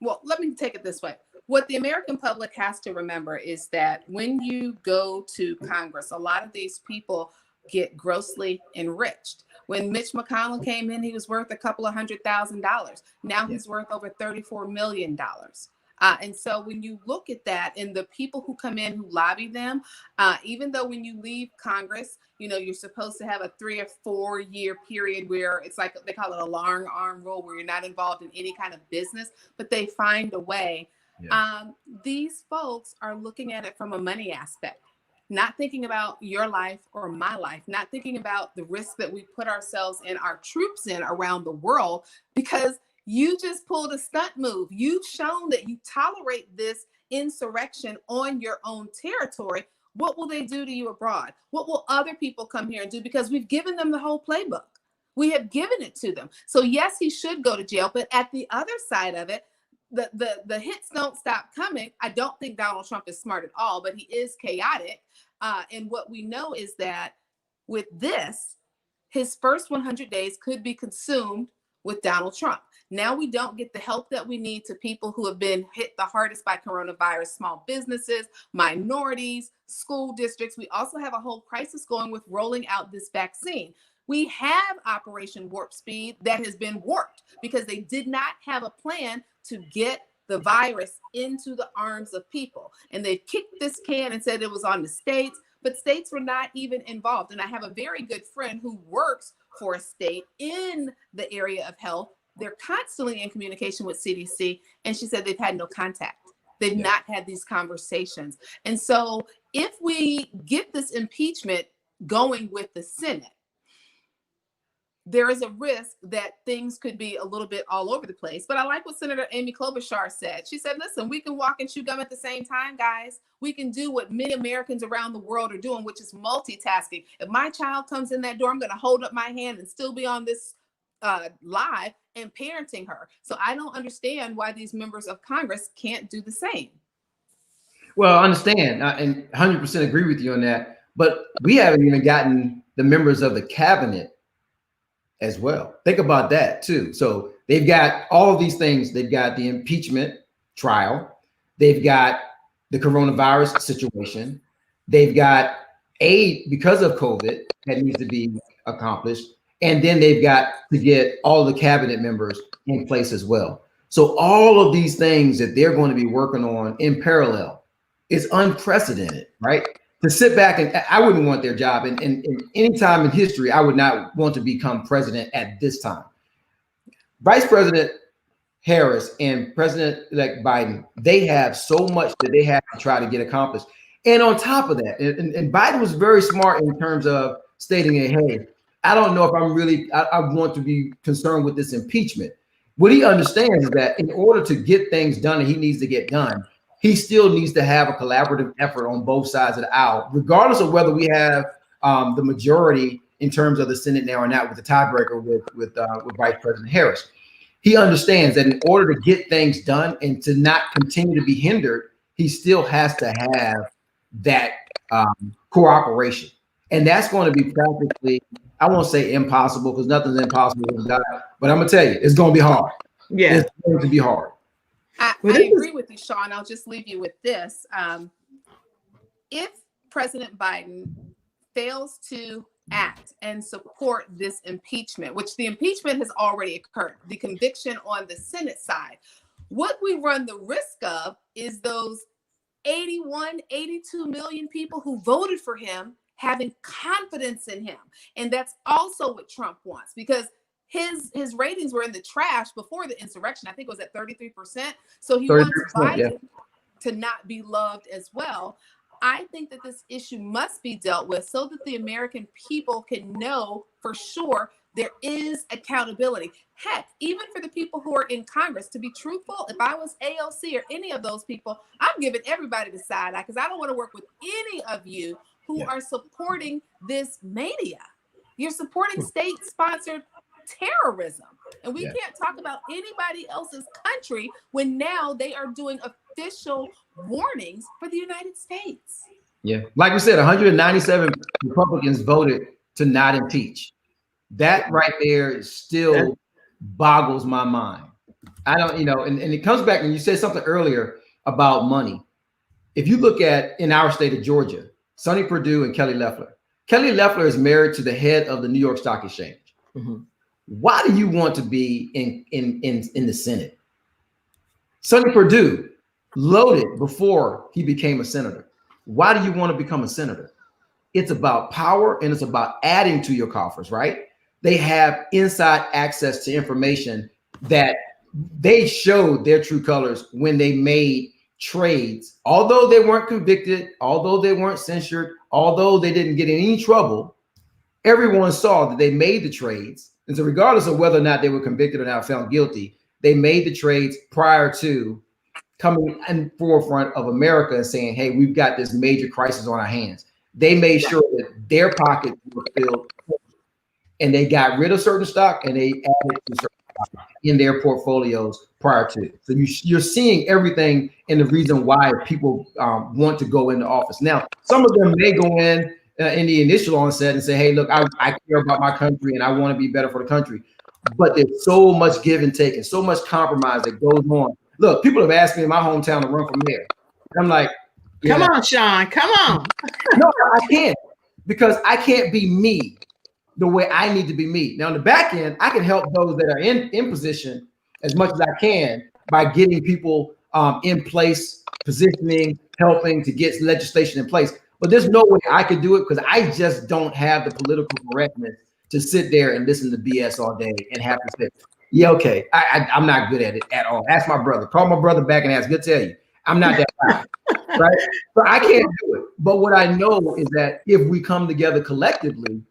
well, let me take it this way. What the American public has to remember is that when you go to Congress, a lot of these people get grossly enriched. When Mitch McConnell came in, he was worth a couple of $100,000. Now he's worth over $34 million. And so when you look at that and the people who come in who lobby them, even though when you leave Congress, you're supposed to have a 3 or 4 year period where it's like they call it a long arm rule, where you're not involved in any kind of business, but they find a way. These folks are looking at it from a money aspect, not thinking about your life or my life, not thinking about the risk that we put ourselves and our troops in around the world, because you just pulled a stunt move. You've shown that you tolerate this insurrection on your own territory. What will they do to you abroad? What will other people come here and do? Because we've given them the whole playbook. We have given it to them. So yes, he should go to jail, but at the other side of it, the hits don't stop coming. I don't think Donald Trump is smart at all, but he is chaotic. And what we know is that with this, his first 100 days could be consumed with Donald Trump. Now we don't get the help that we need to people who have been hit the hardest by coronavirus, small businesses, minorities, school districts. We also have a whole crisis going with rolling out this vaccine. We have Operation Warp Speed that has been warped because they did not have a plan to get the virus into the arms of people. And they kicked this can and said it was on the states, but states were not even involved. And I have a very good friend who works for a state in the area of health. They're constantly in communication with CDC. And she said they've had no contact. They've not had these conversations. And so if we get this impeachment going with the Senate, there is a risk that things could be a little bit all over the place. But I like what Senator Amy Klobuchar said. She said, listen, we can walk and chew gum at the same time, guys. We can do what many Americans around the world are doing, which is multitasking. If my child comes in that door, I'm going to hold up my hand and still be on this live and parenting her. So I don't understand why these members of Congress can't do the same. Well, I understand and 100% agree with you on that. But we haven't even gotten the members of the cabinet as well. Think about that too. So they've got all of these things. They've got the impeachment trial. They've got the coronavirus situation. They've got aid because of COVID that needs to be accomplished. And then they've got to get all the cabinet members in place as well. So all of these things that they're going to be working on in parallel is unprecedented, right? To sit back and I wouldn't want their job. And any time in history, I would not want to become president at this time. Vice President Harris and President-elect Biden, they have so much that they have to try to get accomplished. And on top of that, and Biden was very smart in terms of stating, hey, I don't know if I'm really, I want to be concerned with this impeachment. What he understands is that in order to get things done and he needs to get done, he still needs to have a collaborative effort on both sides of the aisle, regardless of whether we have the majority in terms of the Senate now or not with the tiebreaker with Vice President Harris. He understands that in order to get things done and to not continue to be hindered, he still has to have that cooperation. And that's going to be practically, I won't say impossible because nothing's impossible with God, but I'm going to tell you, it's going to be hard. Yeah. It's going to be hard. I agree with you, Sean. I'll just leave you with this. If President Biden fails to act and support this impeachment, which the impeachment has already occurred, the conviction on the Senate side, what we run the risk of is those 81, 82 million people who voted for him having confidence in him. And that's also what Trump wants, because his ratings were in the trash before the insurrection. I think it was at 33%. So he wants Biden to not be loved as well. I think that this issue must be dealt with so that the American people can know for sure there is accountability. Heck, even for the people who are in Congress, to be truthful, if I was AOC or any of those people, I'm giving everybody the side eye because I don't want to work with any of you who are supporting this mania. You're supporting state-sponsored terrorism. And we can't talk about anybody else's country when now they are doing official warnings for the United States. Yeah. Like we said, 197 Republicans voted to not impeach. That right there still boggles my mind. I don't, and it comes back, and you said something earlier about money. If you look at in our state of Georgia, Sonny Perdue and Kelly Loeffler. Kelly Loeffler is married to the head of the New York Stock Exchange. Mm-hmm. Why do you want to be in the Senate? Sonny Perdue loaded before he became a senator. Why do you want to become a senator? It's about power and it's about adding to your coffers, right? They have inside access to information that they showed their true colors when they made trades. Although they weren't convicted, although they weren't censured, although they didn't get in any trouble, everyone saw that they made the trades. And so regardless of whether or not they were convicted or not found guilty, they made the trades prior to coming in forefront of America and saying, hey, we've got this major crisis on our hands. They made sure that their pockets were filled and they got rid of certain stock and they added to certain stock in their portfolios prior to. So you're seeing everything and the reason why people want to go into office. Now, some of them may go in the initial onset and say, hey, look, I care about my country and I want to be better for the country. But there's so much give and take and so much compromise that goes on. Look, people have asked me in my hometown to run for mayor. And I'm like, come on, Sean, come on. No, I can't, because I can't be me the way I need to be me. Now, on the back end, I can help those that are in position as much as I can by getting people in place, positioning, helping to get legislation in place. But there's no way I could do it because I just don't have the political correctness to sit there and listen to BS all day and have to say, yeah, okay, I'm not good at it at all. Ask my brother. Call my brother back and ask. He'll tell you, I'm not that guy, right? So I can't do it. But what I know is that if we come together collectively,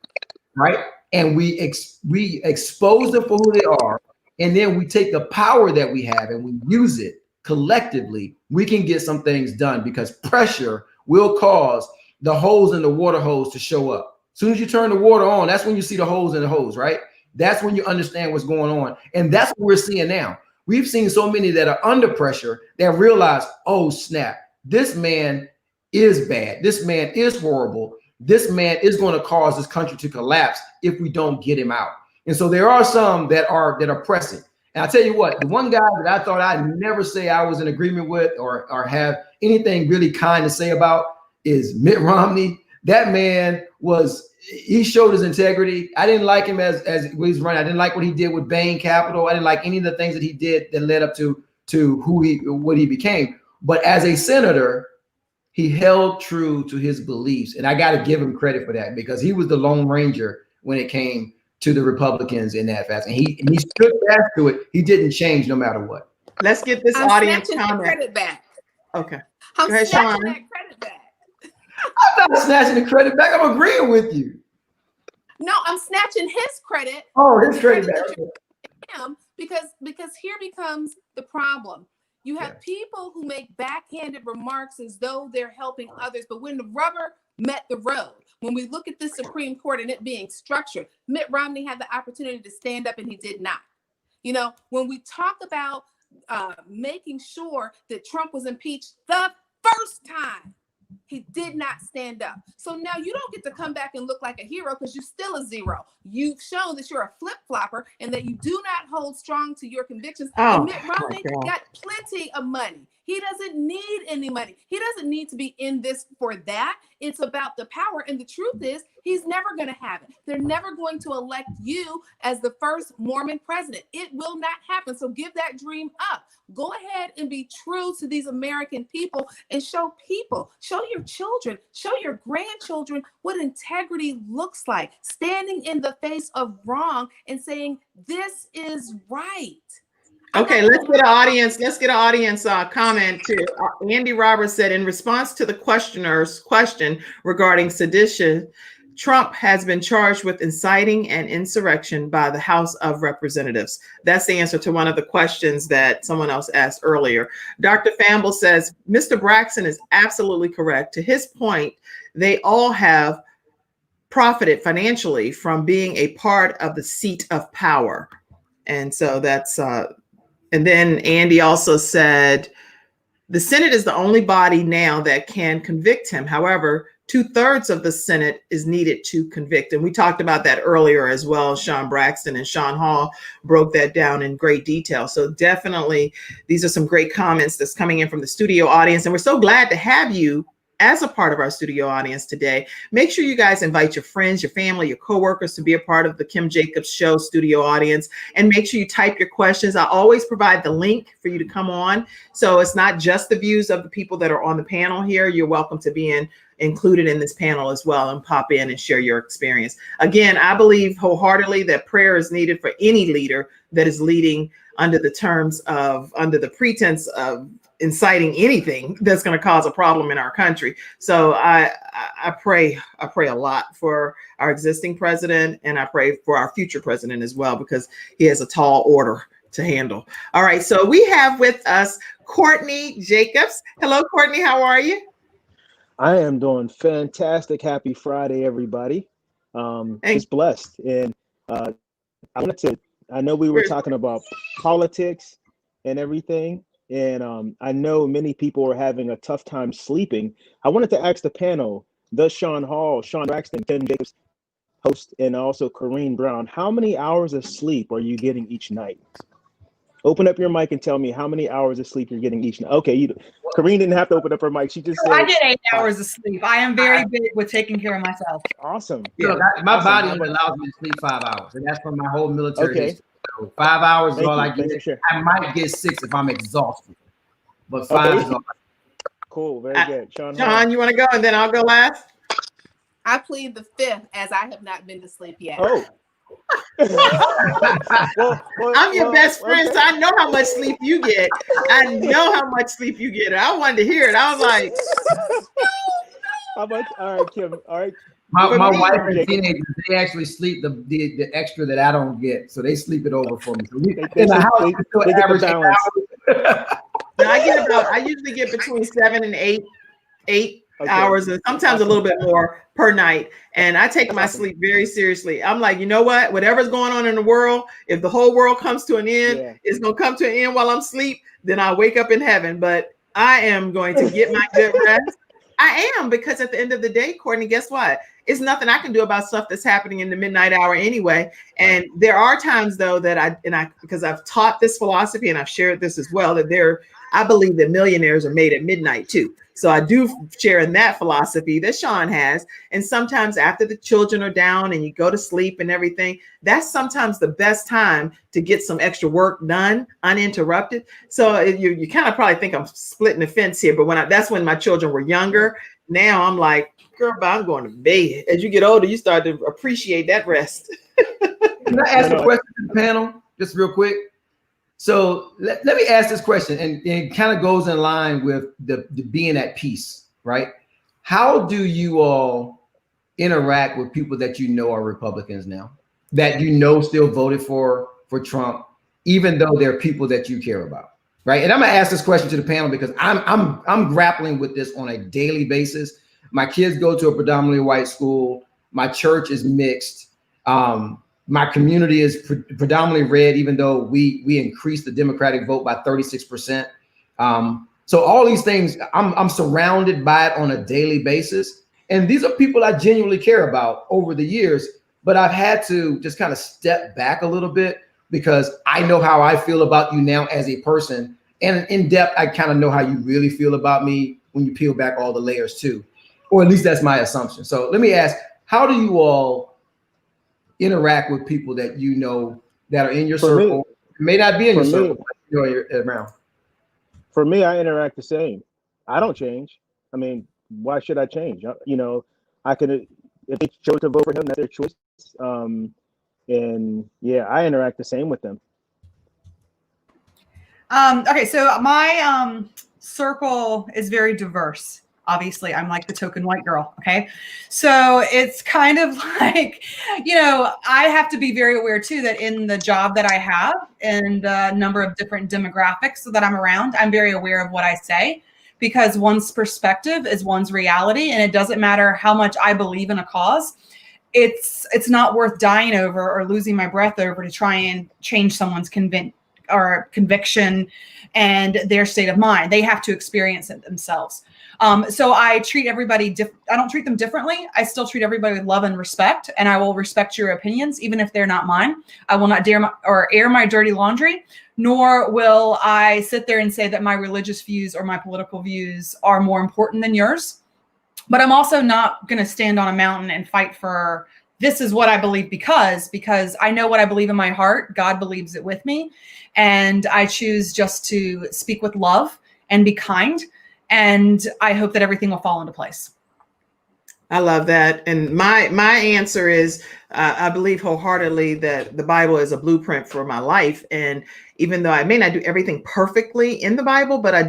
right, and we expose them for who they are, and then we take the power that we have and we use it collectively, we can get some things done because pressure will cause the holes in the water hose to show up. As soon as you turn the water on, that's when you see the holes in the hose, right? That's when you understand what's going on. And that's what we're seeing now. We've seen so many that are under pressure that realize, oh, snap, this man is bad. This man is horrible. this man is going to cause this country to collapse if we don't get him out. And so there are some that are pressing. And I'll tell you what, the one guy that I thought I'd never say I was in agreement with or have anything really kind to say about is Mitt Romney. That man he showed his integrity. I didn't like him as he was running. I didn't like what he did with Bain Capital. I didn't like any of the things that he did that led up to what he became. But as a senator, he held true to his beliefs. And I got to give him credit for that, because he was the Lone Ranger when it came to the Republicans in that fast. And he stood fast to it. He didn't change no matter what. Let's get this I'm audience snatching comment. the credit back. Okay. I'm Go ahead, snatching Sean. that credit back. I'm not snatching the credit back. I'm agreeing with you. No, I'm snatching his credit. Oh, his credit back. that you're giving him, because here becomes the problem. You have people who make backhanded remarks as though they're helping others, but when the rubber met the road, when we look at the Supreme Court and it being structured, Mitt Romney had the opportunity to stand up and he did not. You know, when we talk about making sure that Trump was impeached the first time, he did not stand up. So now you don't get to come back and look like a hero because you're still a zero. You've shown that you're a flip-flopper and that you do not hold strong to your convictions. And Mitt Romney got plenty of money. He doesn't need any money. He doesn't need to be in this for that. It's about the power. And the truth is, he's never going to have it. They're never going to elect you as the first Mormon president. It will not happen. So give that dream up. Go ahead and be true to these American people and show your children, show your grandchildren what integrity looks like. Standing in the face of wrong and saying, this is right. Okay, let's get an audience comment too. Andy Roberts said, in response to the questioner's question regarding sedition, Trump has been charged with inciting an insurrection by the House of Representatives. That's the answer to one of the questions that someone else asked earlier. Dr. Famble says, Mr. Braxton is absolutely correct. To his point, they all have profited financially from being a part of the seat of power. And so that's, and then Andy also said, the Senate is the only body now that can convict him. However, 2/3 of the Senate is needed to convict. And we talked about that earlier as well. Sean Braxton and Sean Hall broke that down in great detail. So definitely, these are some great comments that's coming in from the studio audience. And we're so glad to have you as a part of our studio audience today. Make sure you guys invite your friends, your family, your coworkers to be a part of the Kim Jacobs Show studio audience. And make sure you type your questions. I always provide the link for you to come on. So it's not just the views of the people that are on the panel here. You're welcome to be included in this panel as well and pop in and share your experience. Again, I believe wholeheartedly that prayer is needed for any leader that is leading under the pretense of inciting anything that's going to cause a problem in our country. So I pray a lot for our existing president, and I pray for our future president as well, because he has a tall order to handle. All right, so we have with us Courtney Jacobs. Hello, Courtney, how are you? I am doing fantastic. Happy Friday, everybody. Just blessed. And I know we were talking about politics and everything, and I know many people are having a tough time sleeping. I wanted to ask the panel, the Sean Hall, Sean Braxton, Kim Jacobs host, and also Corrine Brown, how many hours of sleep are you getting each night? Open up your mic and tell me how many hours of sleep you're getting each night. Okay, Corrine didn't have to open up her mic. She just said, I get 8 hours of sleep. I am very big with taking care of myself. Awesome. Yeah, my body only allows me to sleep 5 hours, and that's from my whole military history. So 5 hours is all I get. I might get 6 if I'm exhausted, but 5 is all. Cool, very good. Sean, you want to go, and then I'll go last? I plead the 5th, as I have not been to sleep yet. Oh. I'm your best friend, so I know how much sleep you get. I know how much sleep you get. I wanted to hear it. I was like, how much? All right, Kim. All right. My wife and teenagers, they actually sleep the extra that I don't get, so they sleep it over for me. So in the house, they average balance. I usually get between 7 and 8 hours, and sometimes a little bit more per night. And I take my sleep very seriously. I'm like, you know what? Whatever's going on in the world, if the whole world comes to an end, it's going to come to an end while I'm asleep, then I'll wake up in heaven. But I am going to get my good rest. I am, because at the end of the day, Courtney, guess what? it's nothing I can do about stuff that's happening in the midnight hour anyway. And there are times though that because I've taught this philosophy and I've shared this as well, that I believe that millionaires are made at midnight too. So I do share in that philosophy that Sean has. And sometimes after the children are down and you go to sleep and everything, that's sometimes the best time to get some extra work done uninterrupted. So you kind of probably think I'm splitting the fence here, but that's when my children were younger. Now I'm like, girl, but I'm going to bed. As you get older, you start to appreciate that rest. Can I ask a question to the panel just real quick? So let me ask this question, and it kind of goes in line with the being at peace, right? How do you all interact with people that you know are Republicans now, that you know still voted for Trump, even though they're people that you care about, right? And I'm gonna ask this question to the panel because I'm grappling with this on a daily basis. My kids go to a predominantly white school. My church is mixed. My community is predominantly red, even though we increased the Democratic vote by 36%. So all these things, I'm surrounded by it on a daily basis. And these are people I genuinely care about over the years, but I've had to just kind of step back a little bit because I know how I feel about you now as a person. And in depth, I kind of know how you really feel about me when you peel back all the layers too. Or at least that's my assumption. So let me ask, how do you all interact with people that you know that are in your circle? It may not be in your circle, but you know you're around. For me, I interact the same. I don't change. I mean, why should I change? You know, I could, if they chose to vote for him, that's their choice. And yeah, I interact the same with them. Okay, so my circle is very diverse. Obviously, I'm like the token white girl. Okay, so it's kind of like, you know, I have to be very aware too that in the job that I have and the number of different demographics that I'm around, I'm very aware of what I say, because one's perspective is one's reality, and it doesn't matter how much I believe in a cause. It's not worth dying over or losing my breath over to try and change someone's conviction and their state of mind. They have to experience it themselves. So I treat everybody I don't treat them differently. I still treat everybody with love and respect, and I will respect your opinions, even if they're not mine. I will not air my dirty laundry, nor will I sit there and say that my religious views or my political views are more important than yours. But I'm also not going to stand on a mountain and fight for this is what I believe because I know what I believe in my heart. God believes it with me. And I choose just to speak with love and be kind. And I hope that everything will fall into place. I love that. And my answer is, I believe wholeheartedly that the Bible is a blueprint for my life. And even though I may not do everything perfectly in the Bible, but I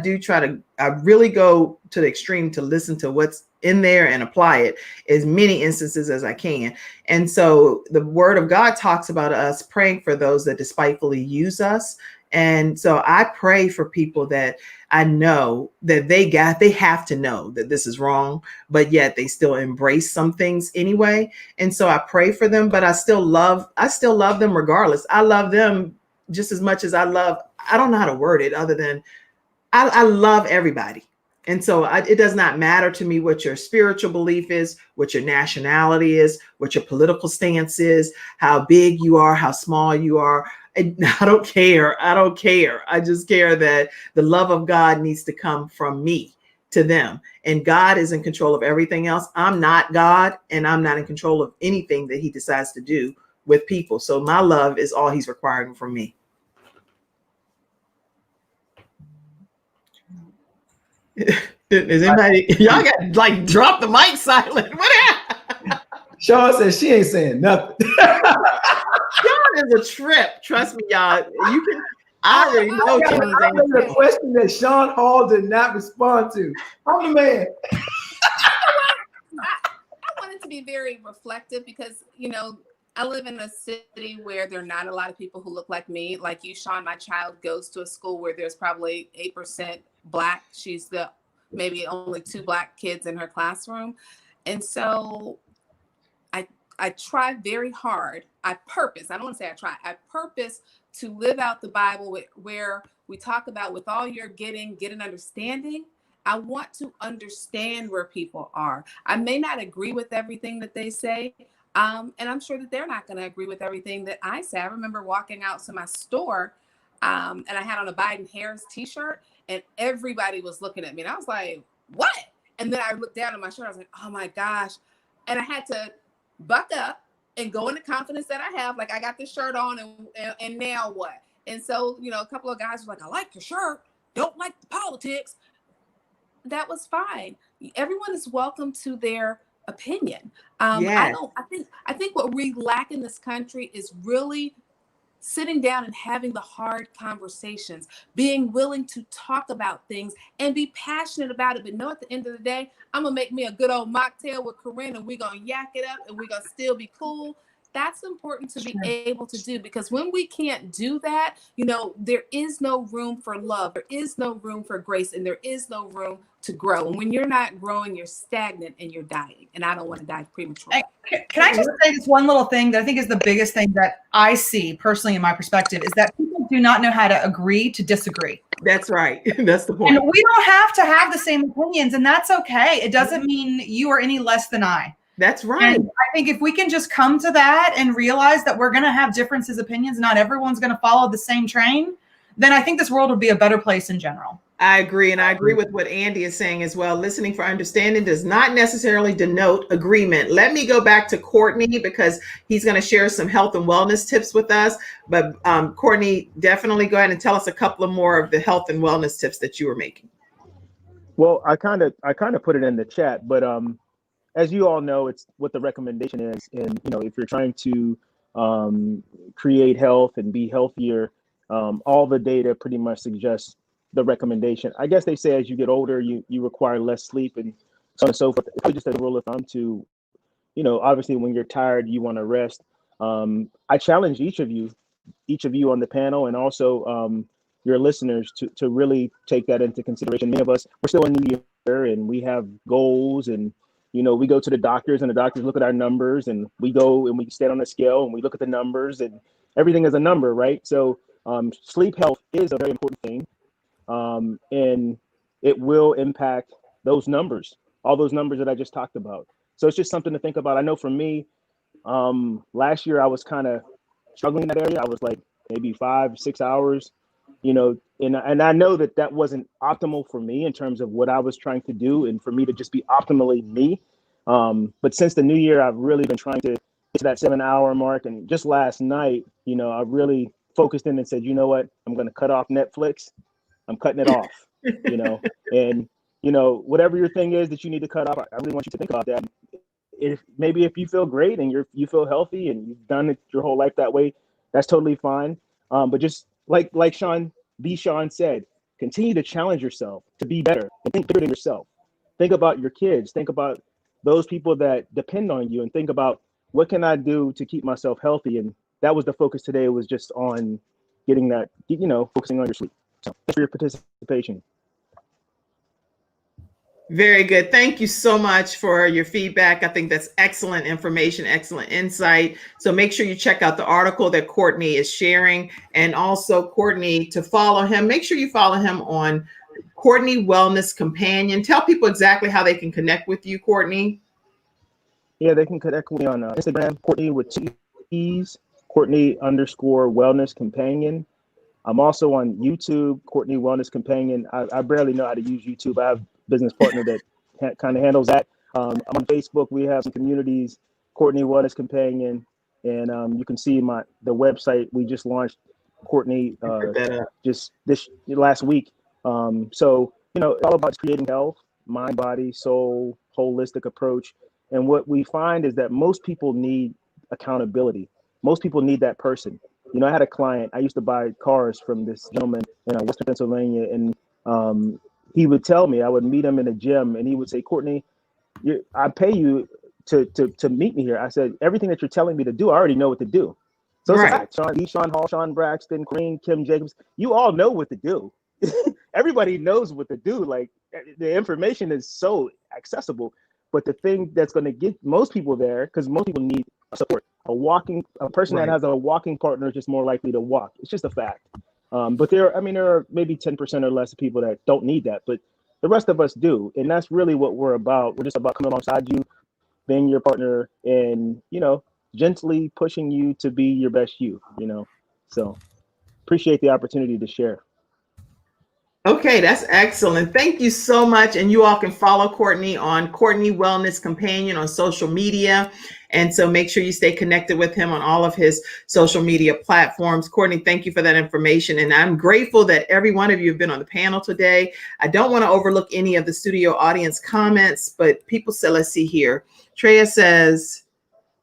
really go to the extreme to listen to what's in there and apply it as many instances as I can. And so the word of God talks about us praying for those that despitefully use us. And so I pray for people that I know that they have to know that this is wrong, but yet they still embrace some things anyway. And so I pray for them, but I still love them regardless. I love them just as much as I don't know how to word it other than I love everybody. And so it does not matter to me what your spiritual belief is, what your nationality is, what your political stance is, how big you are, how small you are. I don't care. I just care that the love of God needs to come from me to them. And God is in control of everything else. I'm not God, and I'm not in control of anything that he decides to do with people. So my love is all he's requiring from me. Is anybody, y'all got like drop the mic silent? What happened? Sean says she ain't saying nothing. Sean is a trip. Trust me, y'all. I already know Sean's answer. A question that Sean Hall did not respond to. I'm the man. I wanted to be very reflective because, you know, I live in a city where there are not a lot of people who look like me. Like you, Sean, my child goes to a school where there's probably 8% Black. She's the maybe only 2 Black kids in her classroom. And so I try very hard. I purpose to live out the Bible where we talk about with all you're getting, get an understanding I want to understand where people are. I may not agree with everything that they say. And I'm sure that they're not going to agree with everything that I say. I remember walking out to my store and I had on a Biden-Harris t-shirt and everybody was looking at me. And I was like, what? And then I looked down at my shirt. I was like, oh my gosh. And I had to buck up and go in the confidence that I have. Like, I got this shirt on and now what? And so, you know, a couple of guys were like, I like your shirt. Don't like the politics. That was fine. Everyone is welcome to their opinion. Yes. I think what we lack in this country is really sitting down and having the hard conversations, being willing to talk about things and be passionate about it. But know at the end of the day, I'm gonna make me a good old mocktail with Corinne and we're gonna yak it up and we're gonna still be cool. That's important to be able to do, because when we can't do that, you know, there is no room for love, there is no room for grace, and there is no room to grow. And when you're not growing, you're stagnant and you're dying. And I don't want to die prematurely. Can I just say this one little thing that I think is the biggest thing that I see personally in my perspective is that people do not know how to agree to disagree. That's right. That's the point. And we don't have to have the same opinions, and that's okay. It doesn't mean you are any less than I. That's right. And I think if we can just come to that and realize that we're going to have differences, opinions, not everyone's going to follow the same train, then I think this world would be a better place in general. I agree. And I agree with what Andy is saying as well. Listening for understanding does not necessarily denote agreement. Let me go back to Courtney because he's going to share some health and wellness tips with us. But Courtney, definitely go ahead and tell us a couple of more of the health and wellness tips that you were making. Well, I kind of put it in the chat, but as you all know, it's what the recommendation is. And, you know, if you're trying to create health and be healthier, all the data pretty much suggests the recommendation. I guess they say as you get older, you require less sleep and so on and so forth. It's just a rule of thumb to, you know, obviously when you're tired, you want to rest. I challenge each of you on the panel and also your listeners to really take that into consideration. Many of us, we're still in New Year and we have goals, and you know, we go to the doctors and the doctors look at our numbers, and we go and we stand on a scale and we look at the numbers, and everything is a number, right? So sleep health is a very important thing, and it will impact those numbers, all those numbers that I just talked about. So it's just something to think about. I know for me, last year I was kind of struggling in that area. I was like maybe 5-6 hours, you know, and I know that wasn't optimal for me in terms of what I was trying to do and for me to just be optimally me. But since the new year, I've really been trying to get to that 7-hour mark. And just last night, you know, I really focused in and said, you know what, I'm going to cut off Netflix. I'm cutting it off, you know, and, you know, whatever your thing is that you need to cut off, I really want you to think about that. If you feel great and you feel healthy and you've done it your whole life that way, that's totally fine. But just like Sean said, continue to challenge yourself to be better and think bigger than yourself. Think about your kids. Think about those people that depend on you, and think about what can I do to keep myself healthy. And that was the focus today, was just on getting that, you know, focusing on your sleep. So thanks for your participation. Very good. Thank you so much for your feedback. I think that's excellent information, excellent insight. So make sure you check out the article that Courtney is sharing, and also Courtney, to follow him, make sure you follow him on Courtney Wellness Companion. Tell people exactly how they can connect with you, Courtney. Yeah, they can connect with me on Instagram, Courtney with 2 E's, Courtney_Wellness Companion. I'm also on YouTube, Courtney Wellness Companion. I barely know how to use YouTube. I have a business partner that kind of handles that. I'm on Facebook. We have some communities, Courtney Wellness Companion, and you can see the website we just launched, Courtney, just this last week. So, you know, it's all about creating health, mind, body, soul, holistic approach. And what we find is that most people need accountability. Most people need that person. You know, I had a client, I used to buy cars from this gentleman in Western Pennsylvania, and he would tell me, I would meet him in a gym, and he would say, Courtney, I pay you to meet me here. I said, everything that you're telling me to do, I already know what to do. So right. It's a fact. Sean Hall, Sean Braxton, Corinne, Kim Jacobs, you all know what to do. Everybody knows what to do. Like, the information is so accessible, but the thing that's going to get most people there, because most people need support. A person that has a walking partner is just more likely to walk. It's just a fact. But there are maybe 10% or less of people that don't need that. But the rest of us do. And that's really what we're about. We're just about coming alongside you, being your partner, and, you know, gently pushing you to be your best you, you know. So appreciate the opportunity to share. Okay, that's excellent. Thank you so much. And you all can follow Courtney on Courtney Wellness Companion on social media. And so make sure you stay connected with him on all of his social media platforms. Courtney, thank you for that information. And I'm grateful that every one of you have been on the panel today. I don't want to overlook any of the studio audience comments, but people said, let's see here. Treya says,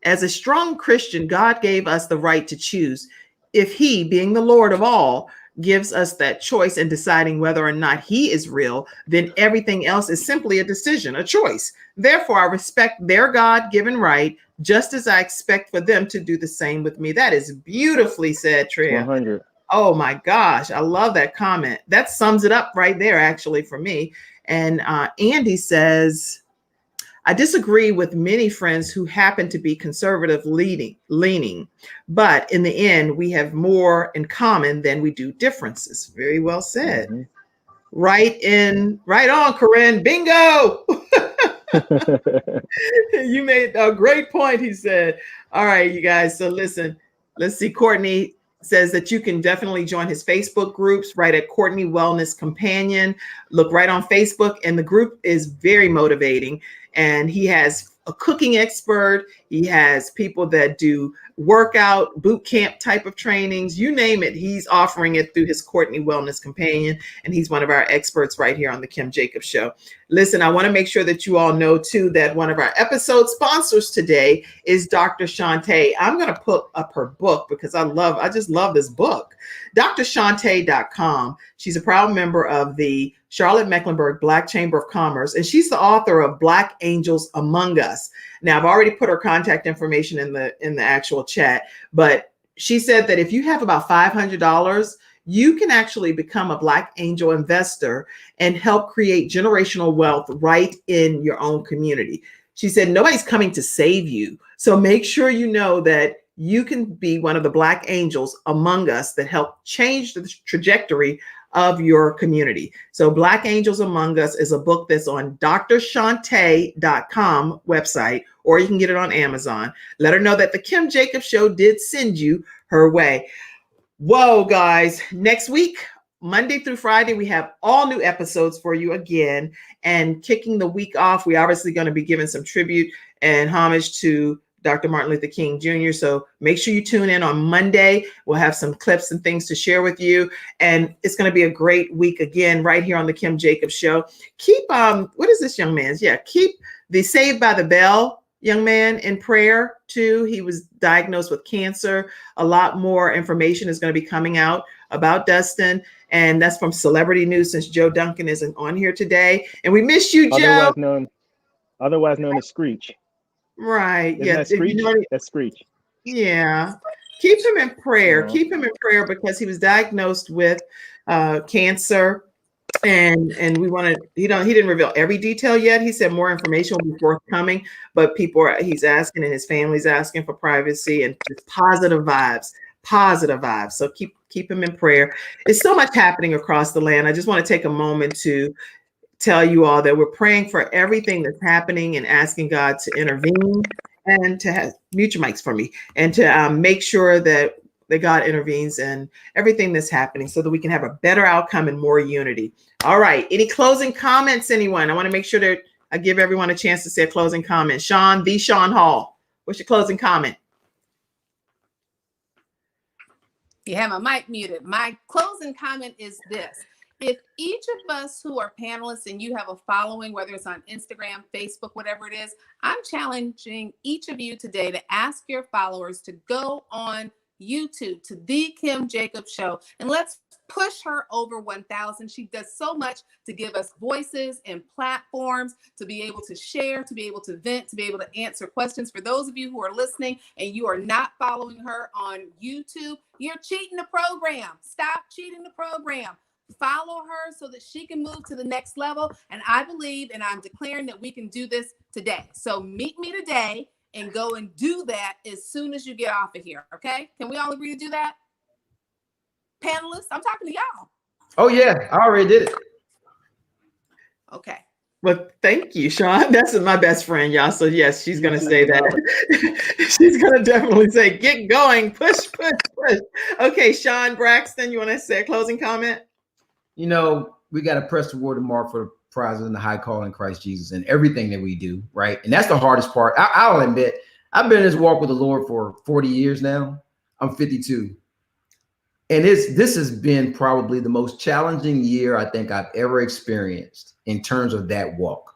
as a strong Christian, God gave us the right to choose. If he, being the Lord of all, gives us that choice in deciding whether or not he is real, then everything else is simply a decision, a choice. Therefore, I respect their God-given right, just as I expect for them to do the same with me. That is beautifully said, Treya. 100. Oh my gosh, I love that comment. That sums it up right there, actually, for me. And Andy says, I disagree with many friends who happen to be conservative leaning, but in the end, we have more in common than we do differences. Very well said. Mm-hmm. Right on, Corinne. Bingo. You made a great point, he said. All right, you guys. So listen, let's see. Courtney says that you can definitely join his Facebook groups right at Courtney Wellness Companion. Look right on Facebook, and the group is very motivating. And he has a cooking expert. He has people that do workout, boot camp type of trainings, you name it. He's offering it through his Courtney Wellness Companion. And he's one of our experts right here on the Kim Jacobs Show. Listen, I want to make sure that you all know too, that one of our episode sponsors today is Dr. Shantae. I'm going to put up her book because I just love this book. DrShantae.com. She's a proud member of the Charlotte-Mecklenburg Black Chamber of Commerce, and she's the author of Black Angels Among Us. Now, I've already put her contact information in the actual chat, but she said that if you have about $500, you can actually become a Black Angel investor and help create generational wealth right in your own community. She said, nobody's coming to save you. So make sure you know that you can be one of the Black Angels among us that help change the trajectory of your community. So Black Angels Among Us is a book that's on DrShantae.com website, or you can get it on Amazon. Let her know that the Kim Jacobs Show did send you her way. Whoa, guys. Next week, Monday through Friday, we have all new episodes for you again. And kicking the week off, we're obviously going to be giving some tribute and homage to Dr. Martin Luther King Jr. So make sure you tune in on Monday. We'll have some clips and things to share with you. And it's going to be a great week again, right here on the Kim Jacobs Show. Keep, what is this young man's? Yeah, keep the Saved by the Bell young man in prayer too. He was diagnosed with cancer. A lot more information is going to be coming out about Dustin. And that's from Celebrity News, since Joe Duncan isn't on here today. And we miss you, Joe. Otherwise known as Screech. Right. Isn't Yeah. that Screech? That's Screech. Yeah. Keep him in prayer. Keep him in prayer because he was diagnosed with cancer. And we want to, he didn't reveal every detail yet. He said more information will be forthcoming, but he's asking, and his family's asking for privacy and just positive vibes. So keep him in prayer. There's so much happening across the land. I just want to take a moment to tell you all that we're praying for everything that's happening and asking God to intervene and to have mute your mics for me and to make sure that God intervenes in everything that's happening so that we can have a better outcome and more unity. All right. Any closing comments, anyone? I want to make sure that I give everyone a chance to say a closing comment. Sean Hall, what's your closing comment? You have my mic muted. My closing comment is this. If each of us who are panelists and you have a following, whether it's on Instagram, Facebook, whatever it is, I'm challenging each of you today to ask your followers to go on YouTube to The Kim Jacobs Show, and let's push her over 1,000. She does so much to give us voices and platforms to be able to share, to be able to vent, to be able to answer questions. For those of you who are listening and you are not following her on YouTube, you're cheating the program. Stop cheating the program. Follow her so that she can move to the next level. And I believe, and I'm declaring that we can do this today. So meet me today and go and do that as soon as you get off of here. Okay? Can we all agree to do that? Panelists, I'm talking to y'all. Oh yeah, I already did it. Okay. Well, thank you, Sean. That's my best friend, y'all. So yes, she's gonna say that. She's gonna definitely say, "Get going, push, push, push." Okay, Sean Braxton, you want to say a closing comment? You know, we got to press toward the mark for the prize and the high call in Christ Jesus and everything that we do, right? And that's the hardest part. I'll admit, I've been in this walk with the Lord for 40 years now. I'm 52. And this has been probably the most challenging year I think I've ever experienced in terms of that walk,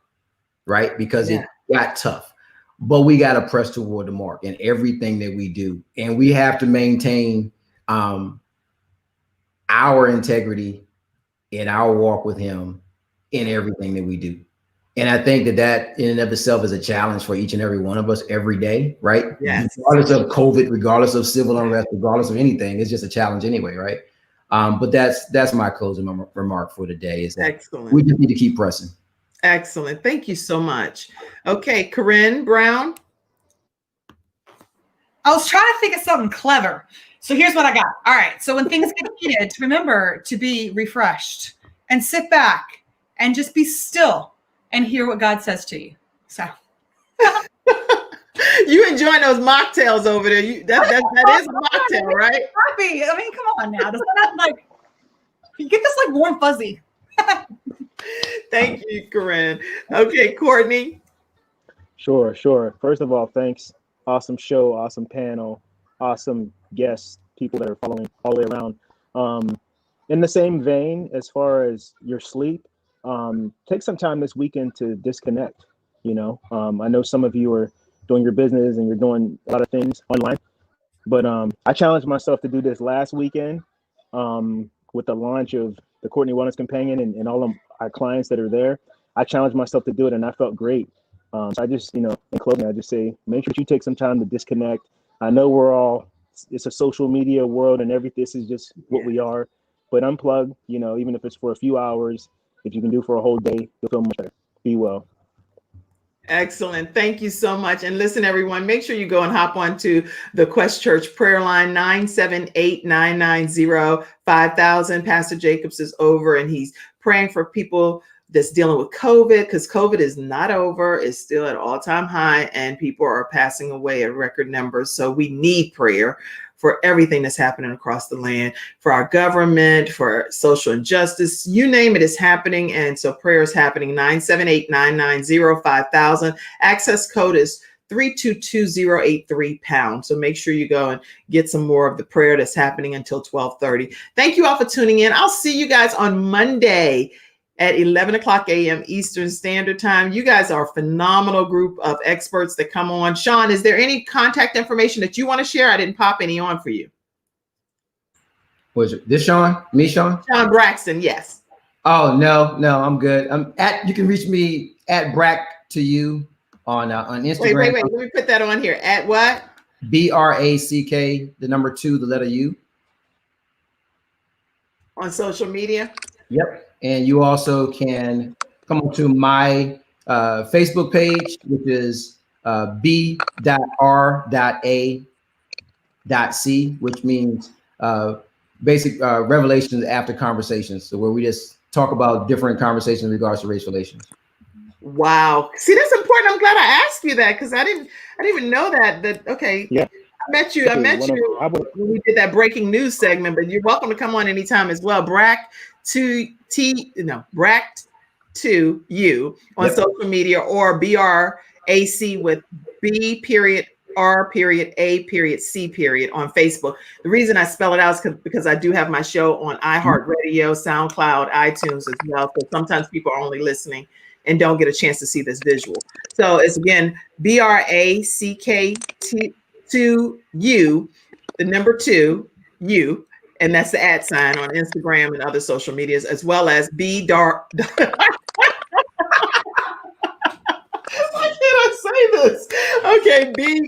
right? Because it got tough, but we got to press toward the mark in everything that we do. And we have to maintain our integrity in our walk with him in everything that we do. And I think that in and of itself is a challenge for each and every one of us every day, right? Yes. Regardless of COVID, regardless of civil unrest, regardless of anything, it's just a challenge anyway, right? But that's my closing remark for today is that Excellent. we just need to keep pressing. Excellent. Thank you so much. Okay, Corinne Brown. I was trying to think of something clever. So here's what I got. All right. So when things get heated, remember to be refreshed and sit back and just be still and hear what God says to you. So You enjoying those mocktails over there? That is a mocktail, right? Happy. I mean, come on now. Doesn't that like you get this like warm fuzzy? Thank you, Corinne. Okay, Courtney. Sure. First of all, thanks. Awesome show, awesome panel, awesome guests, people that are following all the way around. In the same vein, as far as your sleep, take some time this weekend to disconnect. I know some of you are doing your business and you're doing a lot of things online, but I challenged myself to do this last weekend with the launch of the Courtney Wellness Companion and all of our clients that are there. I challenged myself to do it and I felt great. So I just, in closing, I just say, make sure you take some time to disconnect. I know it's a social media world and everything. This is just what we are, but unplug, even if it's for a few hours, if you can do for a whole day, you'll feel much better. Be well. Excellent. Thank you so much. And listen, everyone, make sure you go and hop onto the Quest Church prayer line, 978-990-5000. Pastor Jacobs is over and he's praying for people that's dealing with COVID, because COVID is not over. It's still at all-time high and people are passing away at record numbers. So we need prayer for everything that's happening across the land, for our government, for social injustice, you name it is happening. And so prayer is happening. 978-990-5000. Access code is 322-083-pound. So make sure you go and get some more of the prayer that's happening until 12:30. Thank you all for tuning in. I'll see you guys on Monday at 11 o'clock a.m. Eastern Standard Time. You guys are a phenomenal group of experts that come on. Sean, is there any contact information that you want to share? I didn't pop any on for you. Was it this Sean? Me, Sean? Sean Braxton, yes. Oh, no, I'm good. You can reach me at Brack to you on Instagram. Wait. Let me put that on here. At what? BRACK, the number 2, the letter U. On social media? Yep. And you also can come to my Facebook page, which is B.R.A.C, which means basic revelations after conversations. So where we just talk about different conversations in regards to race relations. Wow. See, that's important. I'm glad I asked you that because I didn't even know that. Okay. Yeah. I met you when we did that breaking news segment, but you're welcome to come on anytime as well. Brack to you on social media, or BRAC with B.R.A.C on Facebook. The reason I spell it out is because I do have my show on iHeartRadio, SoundCloud, iTunes as well. So sometimes people are only listening and don't get a chance to see this visual. So it's again BRACK to you, the number 2, you, and that's the @ sign on Instagram and other social medias, as well as Why can't I say this? Okay, B.R.A.C.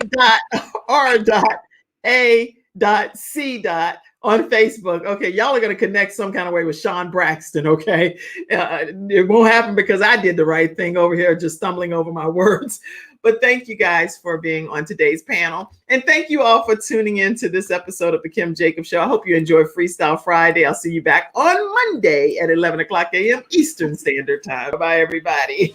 on Facebook. Okay, y'all are going to connect some kind of way with Sean Braxton. Okay, it won't happen because I did the right thing over here, just stumbling over my words. But thank you guys for being on today's panel. And thank you all for tuning in to this episode of The Kim Jacobs Show. I hope you enjoy Freestyle Friday. I'll see you back on Monday at 11 o'clock a.m. Eastern Standard Time. Bye, everybody.